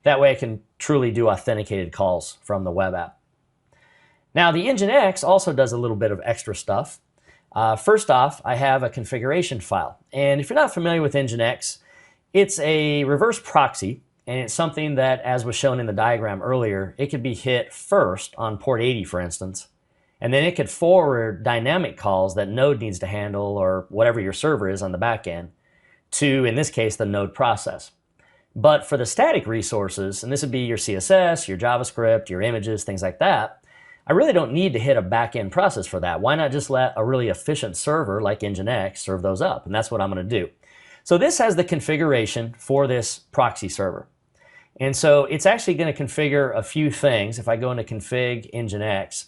That way I can truly do authenticated calls from the web app. Now, the Nginx also does a little bit of extra stuff. First off, I have a configuration file. And if you're not familiar with Nginx, it's a reverse proxy, and it's something that, as was shown in the diagram earlier, it could be hit first on port 80, for instance, and then it could forward dynamic calls that Node needs to handle, or whatever your server is on the back end, to, in this case, the Node process. But for the static resources, and this would be your CSS, your JavaScript, your images, things like that, I really don't need to hit a back-end process for that. Why not just let a really efficient server like Nginx serve those up? And that's what I'm going to do. So this has the configuration for this proxy server. And so it's actually going to configure a few things. If I go into config Nginx,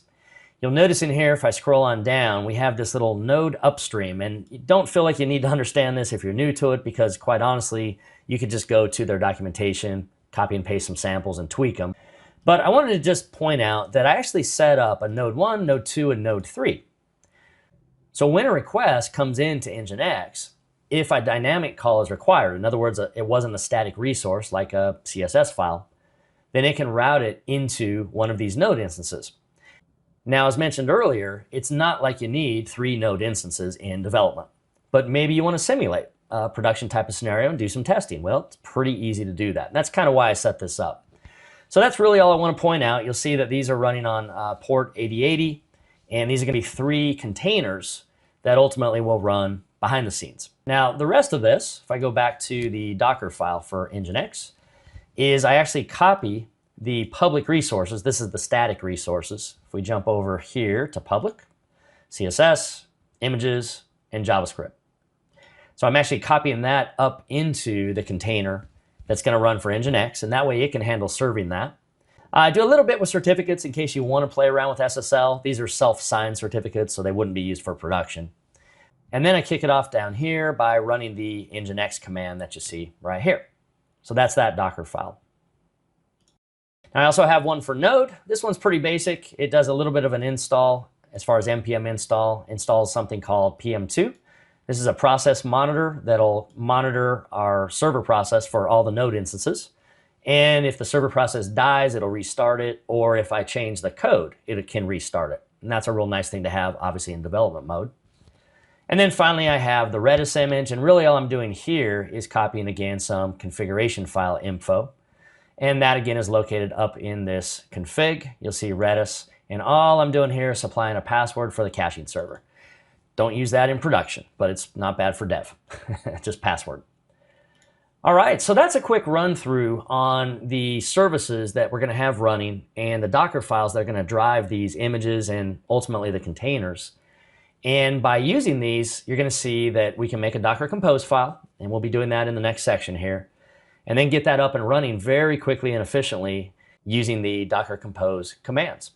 you'll notice in here, if I scroll on down, we have this little node upstream. And you don't feel like you need to understand this if you're new to it, because quite honestly, you could just go to their documentation, copy and paste some samples and tweak them. But I wanted to just point out that I actually set up a node 1, node 2, and node 3. So when a request comes into Nginx, if a dynamic call is required, in other words, it wasn't a static resource like a CSS file, then it can route it into one of these node instances. Now, as mentioned earlier, it's not like you need 3 node instances in development, but maybe you want to simulate a production type of scenario and do some testing. Well, it's pretty easy to do that. And that's kind of why I set this up. So that's really all I want to point out. You'll see that these are running on port 8080, and these are going to be 3 containers that ultimately will run behind the scenes. Now, the rest of this, if I go back to the Docker file for Nginx, is I actually copy the public resources. This is the static resources. If we jump over here to public, CSS, images, and JavaScript. So I'm actually copying that up into the container that's going to run for Nginx, and that way it can handle serving that. I do a little bit with certificates in case you want to play around with SSL. These are self-signed certificates, so they wouldn't be used for production. And then I kick it off down here by running the Nginx command that you see right here. So that's that Docker file. Now I also have one for Node. This one's pretty basic. It does a little bit of an install as far as npm install, installs something called PM2. This is a process monitor that'll monitor our server process for all the Node instances. And if the server process dies, it'll restart it. Or if I change the code, it can restart it. And that's a real nice thing to have, obviously, in development mode. And then finally, I have the Redis image. And really all I'm doing here is copying, again, some configuration file info. And that, again, is located up in this config. You'll see Redis. And all I'm doing here is supplying a password for the caching server. Don't use that in production, but it's not bad for dev. Just password. All right, so that's a quick run through on the services that we're going to have running and the Docker files that are going to drive these images and ultimately the containers. And by using these, you're going to see that we can make a Docker Compose file, and we'll be doing that in the next section here, and then get that up and running very quickly and efficiently using the Docker Compose commands.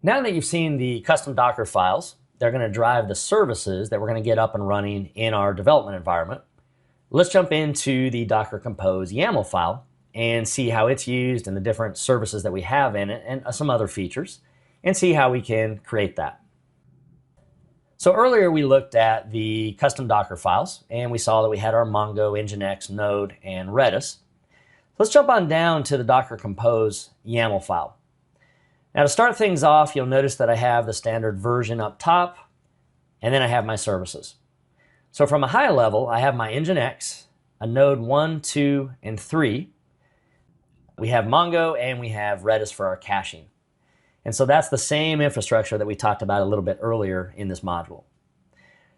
Now that you've seen the custom Docker files, they're going to drive the services that we're going to get up and running in our development environment. Let's jump into the Docker Compose YAML file and see how it's used and the different services that we have in it and some other features, and see how we can create that. So earlier we looked at the custom Docker files, and we saw that we had our Mongo, Nginx, Node, and Redis. Let's jump on down to the Docker Compose YAML file. Now to start things off, you'll notice that I have the standard version up top, and then I have my services. So from a high level, I have my Nginx, a Node 1, 2, and 3. We have Mongo, and we have Redis for our caching. And so that's the same infrastructure that we talked about a little bit earlier in this module.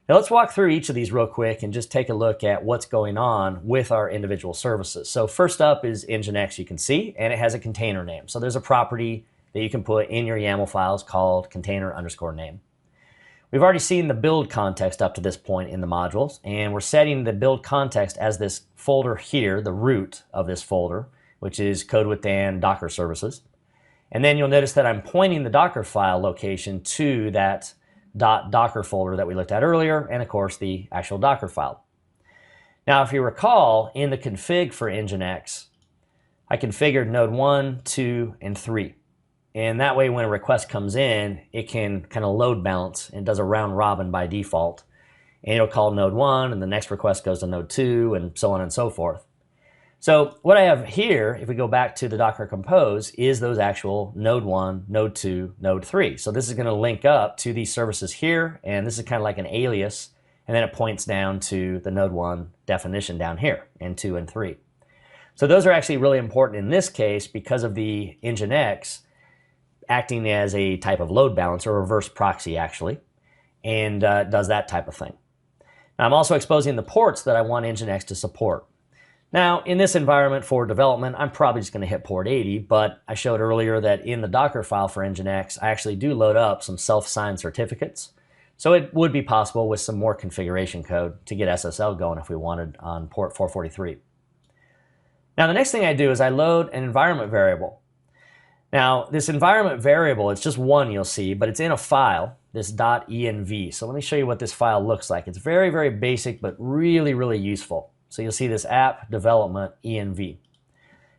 Now let's walk through each of these real quick and just take a look at what's going on with our individual services. So first up is Nginx, you can see, and it has a container name. So there's a property that you can put in your YAML files called container_name. We've already seen the build context up to this point in the modules, and we're setting the build context as this folder here, the root of this folder, which is code within Docker services. And then you'll notice that I'm pointing the Docker file location to that .docker folder that we looked at earlier, and of course the actual Docker file. Now if you recall, in the config for Nginx, I configured node 1, 2, and 3. And that way when a request comes in, it can kind of load balance and does a round robin by default. And it'll call node 1, and the next request goes to node 2, and so on and so forth. So what I have here, if we go back to the Docker Compose, is those actual node 1, node 2, node 3. So this is going to link up to these services here, and this is kind of like an alias, and then it points down to the node 1 definition down here, and 2 and 3. So those are actually really important in this case because of the Nginx acting as a type of load balancer, or reverse proxy actually, and does that type of thing. Now I'm also exposing the ports that I want Nginx to support. Now, in this environment for development, I'm probably just going to hit port 80, but I showed earlier that in the Docker file for Nginx, I actually do load up some self-signed certificates. So it would be possible with some more configuration code to get SSL going if we wanted on port 443. Now, the next thing I do is I load an environment variable. Now, this environment variable, it's just one you'll see, but it's in a file, this .env. So let me show you what this file looks like. It's very, very basic, but really, really useful. So you'll see this app development env.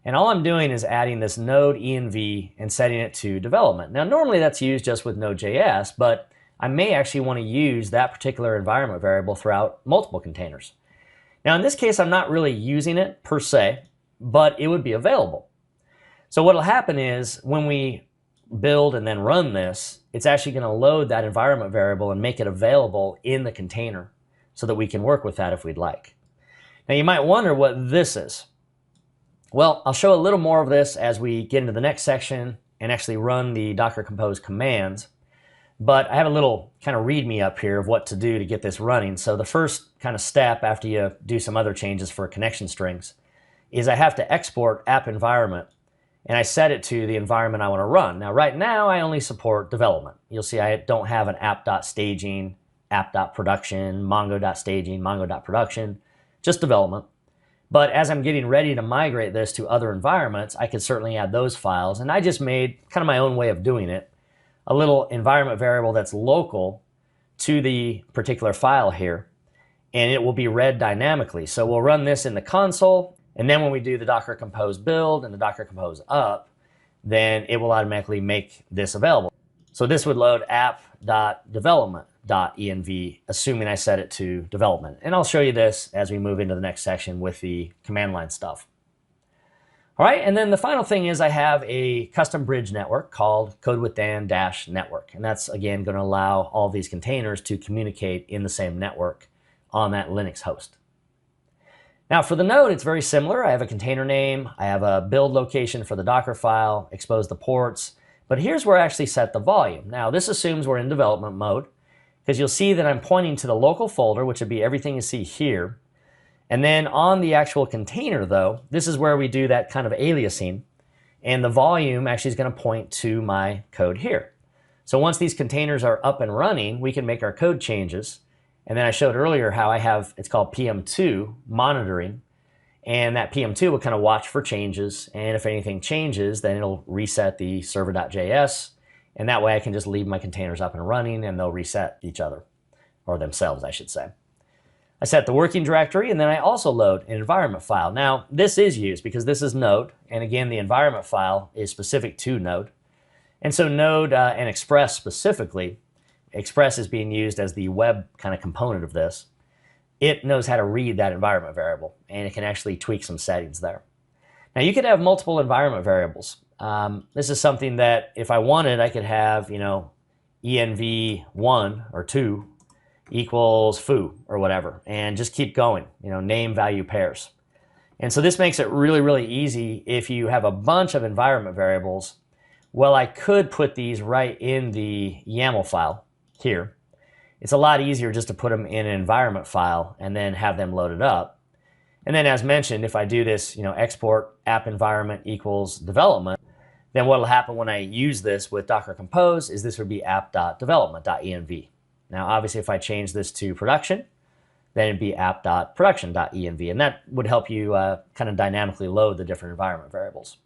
And all I'm doing is adding this node env and setting it to development. Now normally that's used just with Node.js, but I may actually want to use that particular environment variable throughout multiple containers. Now in this case I'm not really using it per se, but it would be available. So what will happen is when we build and then run this, it's actually going to load that environment variable and make it available in the container so that we can work with that if we'd like. Now you might wonder what this is. Well, I'll show a little more of this as we get into the next section and actually run the Docker Compose commands. But I have a little kind of readme up here of what to do to get this running. So the first kind of step after you do some other changes for connection strings is I have to export app environment, and I set it to the environment I want to run. Now right now I only support development. You'll see I don't have an app.staging, app.production, mongo.staging, mongo.production. Just development. But as I'm getting ready to migrate this to other environments, I could certainly add those files. And I just made kind of my own way of doing it, a little environment variable that's local to the particular file here, and it will be read dynamically. So we'll run this in the console, and then when we do the Docker Compose build and the Docker Compose up, then it will automatically make this available. So this would load app.development.env, assuming I set it to development. And I'll show you this as we move into the next section with the command line stuff. All right, and then the final thing is I have a custom bridge network called code within -network. And that's, again, going to allow all these containers to communicate in the same network on that Linux host. Now for the node, it's very similar. I have a container name, I have a build location for the Docker file, expose the ports, but here's where I actually set the volume. Now this assumes we're in development mode, because you'll see that I'm pointing to the local folder, which would be everything you see here. And then on the actual container though, this is where we do that kind of aliasing, and the volume actually is going to point to my code here. So once these containers are up and running, we can make our code changes. And then I showed earlier how I have, it's called PM2 monitoring, and that PM2 will kind of watch for changes, and if anything changes, then it'll reset the server.js, and that way I can just leave my containers up and running and they'll reset each other, or themselves I should say. I set the working directory, and then I also load an environment file. Now, this is used because this is Node, and again, the environment file is specific to Node. And so Node and Express specifically, Express is being used as the web kind of component of this. It knows how to read that environment variable, and it can actually tweak some settings there. Now, you could have multiple environment variables. This is something that if I wanted, I could have, env1 or 2 equals foo or whatever, and just keep going, name value pairs. And so this makes it really, really easy if you have a bunch of environment variables. Well, I could put these right in the YAML file here. It's a lot easier just to put them in an environment file and then have them loaded up. And then as mentioned, if I do this, export app environment equals development, then what will happen when I use this with Docker Compose is this would be app.development.env. Now, obviously, if I change this to production, then it'd be app.production.env, and that would help you kind of dynamically load the different environment variables.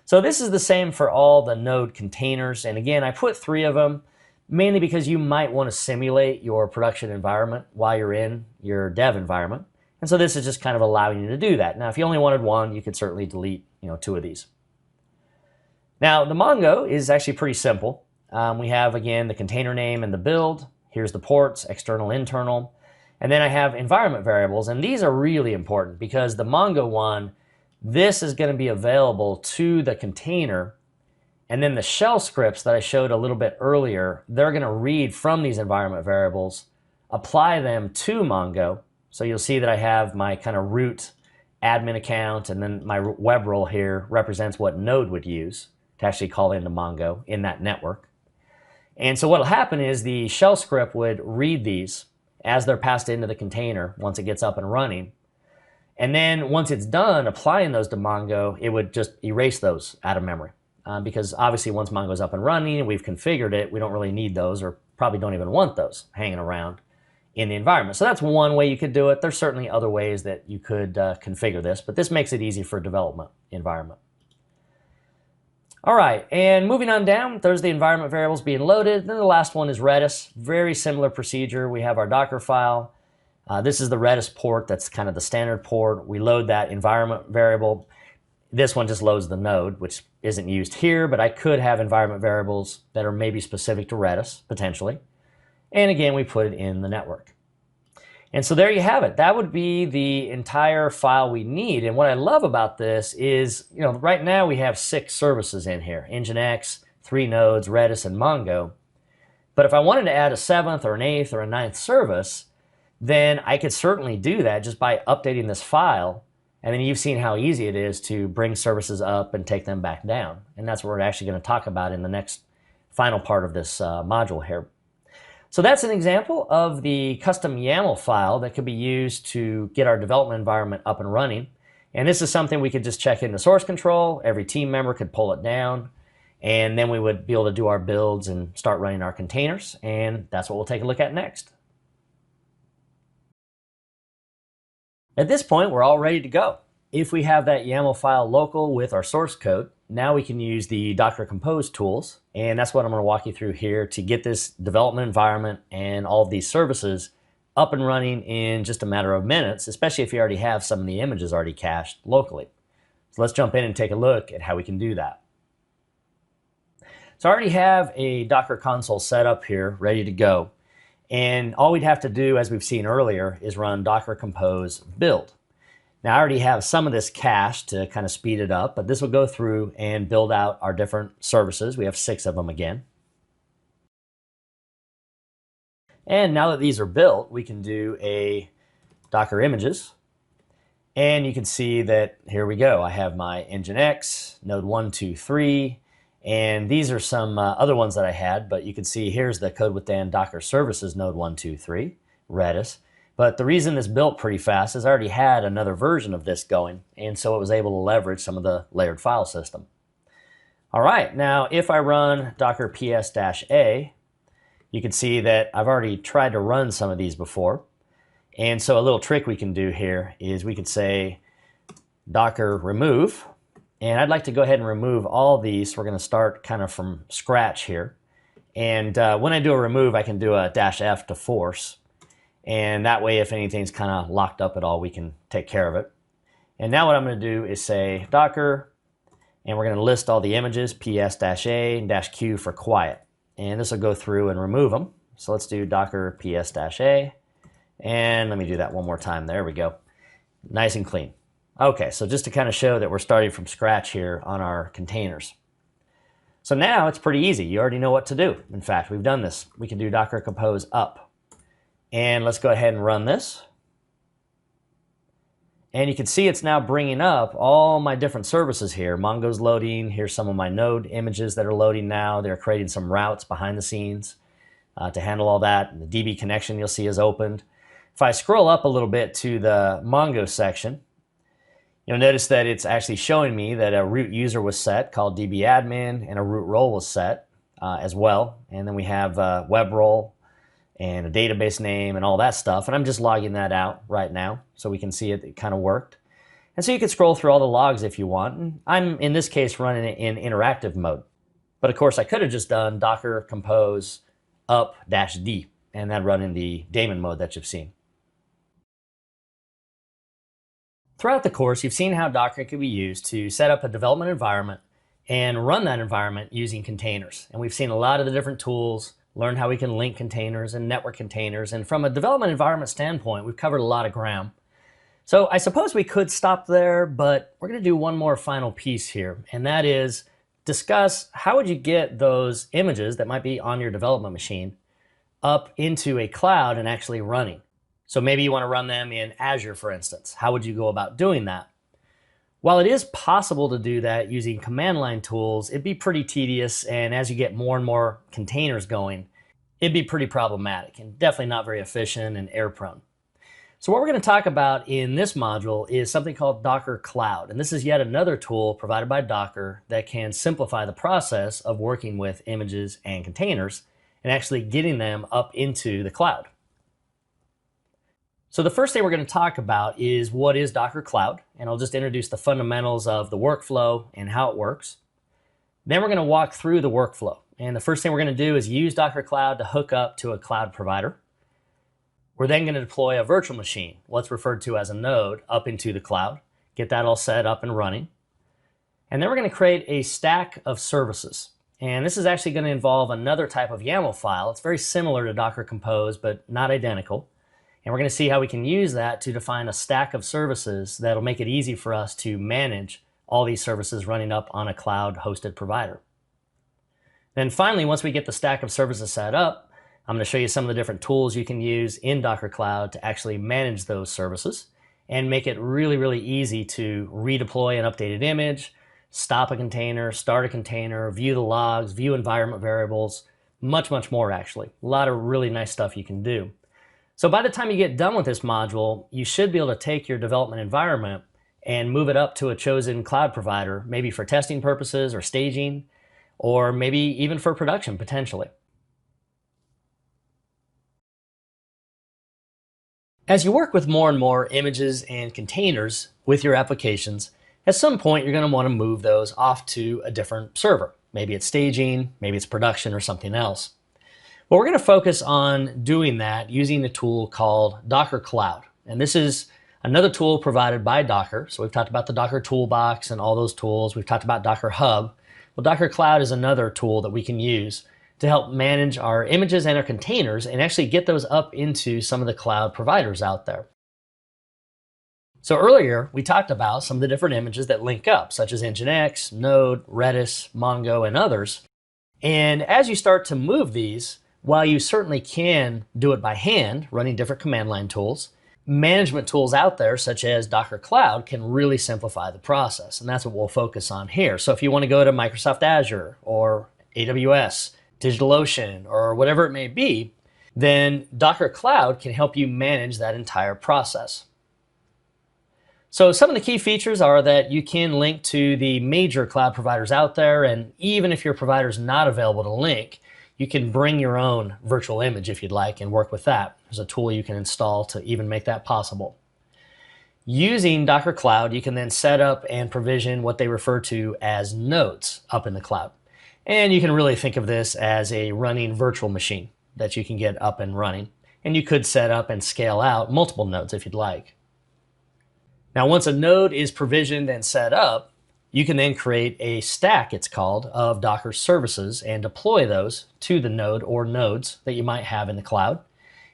So this is the same for all the Node containers, and again, I put 3 of them, mainly because you might want to simulate your production environment while you're in your dev environment, and so this is just kind of allowing you to do that. Now, if you only wanted 1, you could certainly delete 2 of these. Now, the Mongo is actually pretty simple. We have, again, the container name and the build. Here's the ports, external, internal. And then I have environment variables, and these are really important because the Mongo one, this is going to be available to the container, and then the shell scripts that I showed a little bit earlier, they're going to read from these environment variables, apply them to Mongo. So you'll see that I have my kind of root admin account, and then my web role here represents what Node would use to actually call into Mongo in that network. And so what will happen is the shell script would read these as they're passed into the container once it gets up and running. And then once it's done applying those to Mongo, it would just erase those out of memory. Because obviously once Mongo's up and running and we've configured it, we don't really need those, or probably don't even want those hanging around in the environment. So that's one way you could do it. There's certainly other ways that you could configure this, but this makes it easy for a development environment. All right, and moving on down, there's the environment variables being loaded. Then the last one is Redis. Very similar procedure. We have our Docker file. This is the Redis port. That's kind of the standard port. We load that environment variable. This one just loads the node, which isn't used here, but I could have environment variables that are maybe specific to Redis, potentially. And again, we put it in the network. And so there you have it. That would be the entire file we need. And what I love about this is, right now we have 6 services in here: Nginx, 3 nodes, Redis, and Mongo. But if I wanted to add a 7th or an 8th or a 9th service, then I could certainly do that just by updating this file. And then you've seen how easy it is to bring services up and take them back down. And that's what we're actually going to talk about in the next final part of this module here. So that's an example of the custom YAML file that could be used to get our development environment up and running. And this is something we could just check into source control. Every team member could pull it down, and then we would be able to do our builds and start running our containers. And that's what we'll take a look at next. At this point, we're all ready to go. If we have that YAML file local with our source code, now we can use the Docker Compose tools, and that's what I'm going to walk you through here to get this development environment and all of these services up and running in just a matter of minutes, especially if you already have some of the images already cached locally. So let's jump in and take a look at how we can do that. So I already have a Docker console set up here, ready to go. And all we'd have to do, as we've seen earlier, is run Docker Compose build. Now, I already have some of this cached to kind of speed it up, but this will go through and build out our different services. We have 6 of them again. And now that these are built, we can do a Docker images. And you can see that here we go. I have my Nginx, node 1, 2, 3. And these are some other ones that I had, but you can see here's the code within Docker services, node 1, 2, 3, Redis. But the reason this built pretty fast is I already had another version of this going, and so it was able to leverage some of the layered file system. All right, now if I run docker ps-a, you can see that I've already tried to run some of these before. And so a little trick we can do here is we could say docker remove, and I'd like to go ahead and remove all these. So we're going to start kind of from scratch here. And when I do a remove, I can do a -F to force. And that way, if anything's kind of locked up at all, we can take care of it. And now what I'm going to do is say Docker, and we're going to list all the images, ps-a and -q for quiet. And this will go through and remove them. So let's do Docker ps-a. And let me do that one more time. There we go. Nice and clean. Okay, so just to kind of show that we're starting from scratch here on our containers. So now it's pretty easy. You already know what to do. In fact, we've done this. We can do Docker compose up. And let's go ahead and run this. And you can see it's now bringing up all my different services here. Mongo's loading. Here's some of my node images that are loading now. They're creating some routes behind the scenes to handle all that. And the DB connection you'll see is opened. If I scroll up a little bit to the Mongo section, you'll notice that it's actually showing me that a root user was set called dbadmin, and a root role was set as well. And then we have a web role and a database name and all that stuff. And I'm just logging that out right now so we can see it kind of worked. And so you can scroll through all the logs if you want. And I'm, in this case, running it in interactive mode. But of course, I could have just done Docker compose up-d, and then run in the daemon mode that you've seen. Throughout the course, you've seen how Docker can be used to set up a development environment and run that environment using containers. And we've seen a lot of the different tools, learn how we can link containers and network containers. And from a development environment standpoint, we've covered a lot of ground. So I suppose we could stop there, but we're going to do one more final piece here, and that is discuss how would you get those images that might be on your development machine up into a cloud and actually running. So maybe you want to run them in Azure, for instance. How would you go about doing that? While it is possible to do that using command line tools, it'd be pretty tedious, and as you get more and more containers going, it'd be pretty problematic and definitely not very efficient and error prone. So what we're going to talk about in this module is something called Docker Cloud, and this is yet another tool provided by Docker that can simplify the process of working with images and containers and actually getting them up into the cloud. So the first thing we're going to talk about is what is Docker Cloud, and I'll just introduce the fundamentals of the workflow and how it works. Then we're going to walk through the workflow, and the first thing we're going to do is use Docker Cloud to hook up to a cloud provider. We're then going to deploy a virtual machine, what's referred to as a node, up into the cloud, get that all set up and running. And then we're going to create a stack of services. And this is actually going to involve another type of YAML file. It's very similar to Docker Compose, but not identical. And we're going to see how we can use that to define a stack of services that'll make it easy for us to manage all these services running up on a cloud-hosted provider. Then finally, once we get the stack of services set up, I'm going to show you some of the different tools you can use in Docker Cloud to actually manage those services and make it really, really easy to redeploy an updated image, stop a container, start a container, view the logs, view environment variables, much, much more actually. A lot of really nice stuff you can do. So by the time you get done with this module, you should be able to take your development environment and move it up to a chosen cloud provider, maybe for testing purposes or staging, or maybe even for production potentially. As you work with more and more images and containers with your applications, at some point you're going to want to move those off to a different server. Maybe it's staging, maybe it's production or something else. Well, we're going to focus on doing that using a tool called Docker Cloud. And this is another tool provided by Docker. So we've talked about the Docker Toolbox and all those tools. We've talked about Docker Hub. Well, Docker Cloud is another tool that we can use to help manage our images and our containers and actually get those up into some of the cloud providers out there. So earlier, we talked about some of the different images that link up, such as Nginx, Node, Redis, Mongo, and others. And as you start to move these, while you certainly can do it by hand, running different command line tools, management tools out there, such as Docker Cloud, can really simplify the process. And that's what we'll focus on here. So if you want to go to Microsoft Azure or AWS, DigitalOcean, or whatever it may be, then Docker Cloud can help you manage that entire process. So some of the key features are that you can link to the major cloud providers out there, and even if your provider is not available to link, you can bring your own virtual image if you'd like and work with that. There's a tool you can install to even make that possible. Using Docker Cloud, you can then set up and provision what they refer to as nodes up in the cloud. And you can really think of this as a running virtual machine that you can get up and running. And you could set up and scale out multiple nodes if you'd like. Now, once a node is provisioned and set up, you can then create a stack, it's called, of Docker services and deploy those to the node or nodes that you might have in the cloud.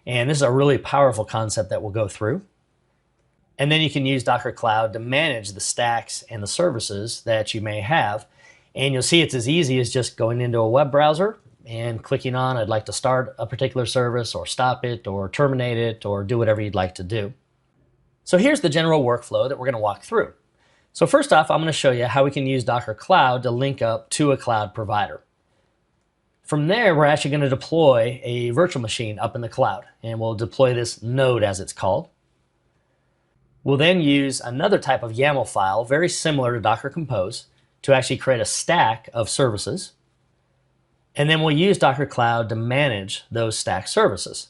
And this is a really powerful concept that we'll go through. And then you can use Docker Cloud to manage the stacks and the services that you may have. And you'll see it's as easy as just going into a web browser and clicking on, I'd like to start a particular service or stop it or terminate it or do whatever you'd like to do. So here's the general workflow that we're going to walk through. So first off, I'm going to show you how we can use Docker Cloud to link up to a cloud provider. From there, we're actually going to deploy a virtual machine up in the cloud, and we'll deploy this node as it's called. We'll then use another type of YAML file, very similar to Docker Compose, to actually create a stack of services. And then we'll use Docker Cloud to manage those stack services.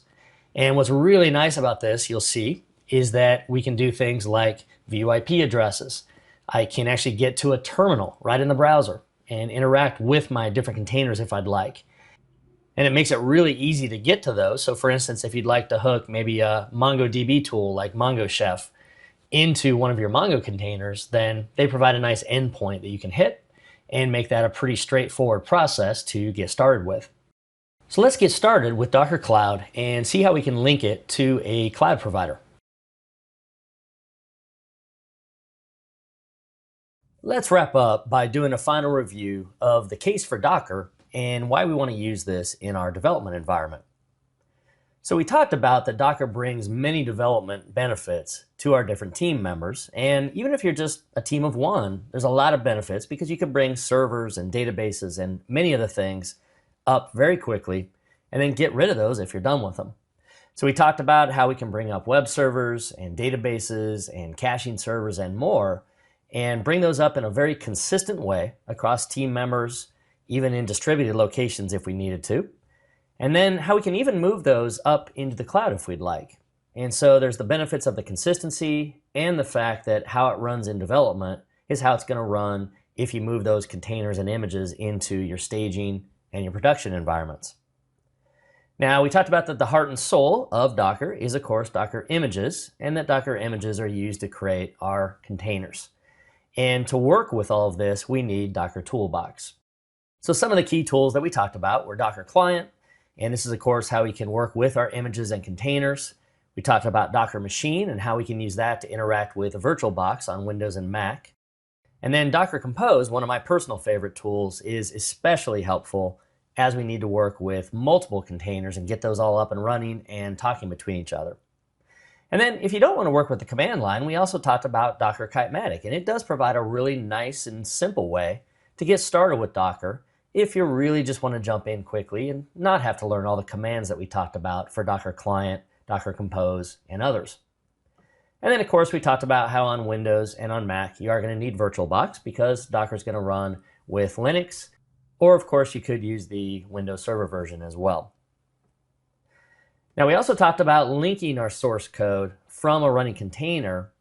And what's really nice about this, you'll see, is that we can do things like view IP addresses. I can actually get to a terminal right in the browser and interact with my different containers if I'd like. And it makes it really easy to get to those. So for instance, if you'd like to hook maybe a MongoDB tool like Mongo Chef into one of your Mongo containers, then they provide a nice endpoint that you can hit and make that a pretty straightforward process to get started with. So let's get started with Docker Cloud and see how we can link it to a cloud provider. Let's wrap up by doing a final review of the case for Docker and why we want to use this in our development environment. So we talked about that Docker brings many development benefits to our different team members. And even if you're just a team of one, there's a lot of benefits because you can bring servers and databases and many other things up very quickly and then get rid of those if you're done with them. So we talked about how we can bring up web servers and databases and caching servers and more, and bring those up in a very consistent way across team members, even in distributed locations if we needed to. And then how we can even move those up into the cloud if we'd like. And so there's the benefits of the consistency and the fact that how it runs in development is how it's going to run if you move those containers and images into your staging and your production environments. Now, we talked about that the heart and soul of Docker is, of course, Docker images, and that Docker images are used to create our containers. And to work with all of this, we need Docker Toolbox. So some of the key tools that we talked about were Docker Client, and this is, of course, how we can work with our images and containers. We talked about Docker Machine and how we can use that to interact with a VirtualBox on Windows and Mac. And then Docker Compose, one of my personal favorite tools, is especially helpful as we need to work with multiple containers and get those all up and running and talking between each other. And then if you don't want to work with the command line, we also talked about Docker Kitematic, and it does provide a really nice and simple way to get started with Docker if you really just want to jump in quickly and not have to learn all the commands that we talked about for Docker Client, Docker Compose, and others. And then of course we talked about how on Windows and on Mac you are going to need VirtualBox because Docker is going to run with Linux, or of course you could use the Windows Server version as well. Now, we also talked about linking our source code from a running container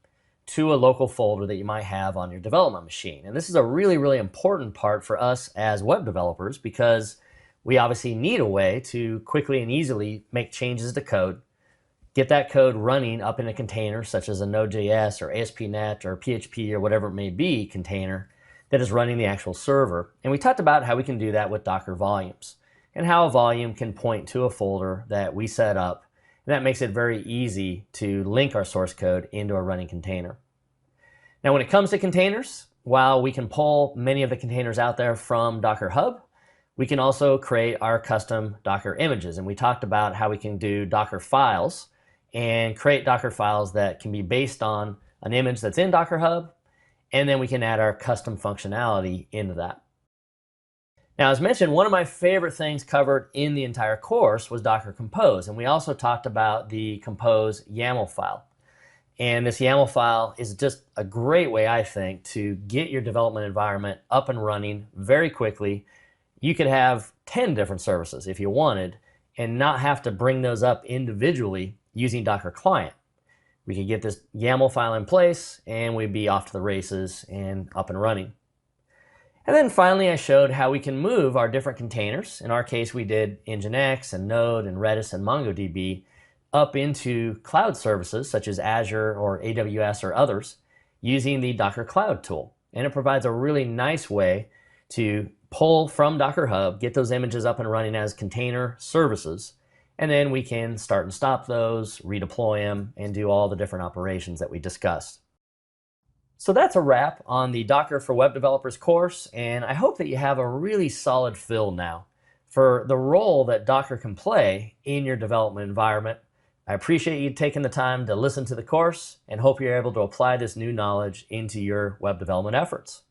to a local folder that you might have on your development machine. And this is a really, really important part for us as web developers because we obviously need a way to quickly and easily make changes to code, get that code running up in a container such as a Node.js or ASP.NET or PHP or whatever it may be container that is running the actual server. And we talked about how we can do that with Docker volumes, and how a volume can point to a folder that we set up. And that makes it very easy to link our source code into a running container. Now, when it comes to containers, while we can pull many of the containers out there from Docker Hub, we can also create our custom Docker images. And we talked about how we can do Docker files and create Docker files that can be based on an image that's in Docker Hub, and then we can add our custom functionality into that. Now, as mentioned, one of my favorite things covered in the entire course was Docker Compose, and we also talked about the Compose YAML file. And this YAML file is just a great way, I think, to get your development environment up and running very quickly. You could have 10 different services if you wanted and not have to bring those up individually using Docker Client. We could get this YAML file in place and we'd be off to the races and up and running. And then finally, I showed how we can move our different containers. In our case, we did Nginx and Node and Redis and MongoDB up into cloud services such as Azure or AWS or others using the Docker Cloud tool. And it provides a really nice way to pull from Docker Hub, get those images up and running as container services, and then we can start and stop those, redeploy them, and do all the different operations that we discussed. So that's a wrap on the Docker for Web Developers course, and I hope that you have a really solid feel now for the role that Docker can play in your development environment. I appreciate you taking the time to listen to the course and hope you're able to apply this new knowledge into your web development efforts.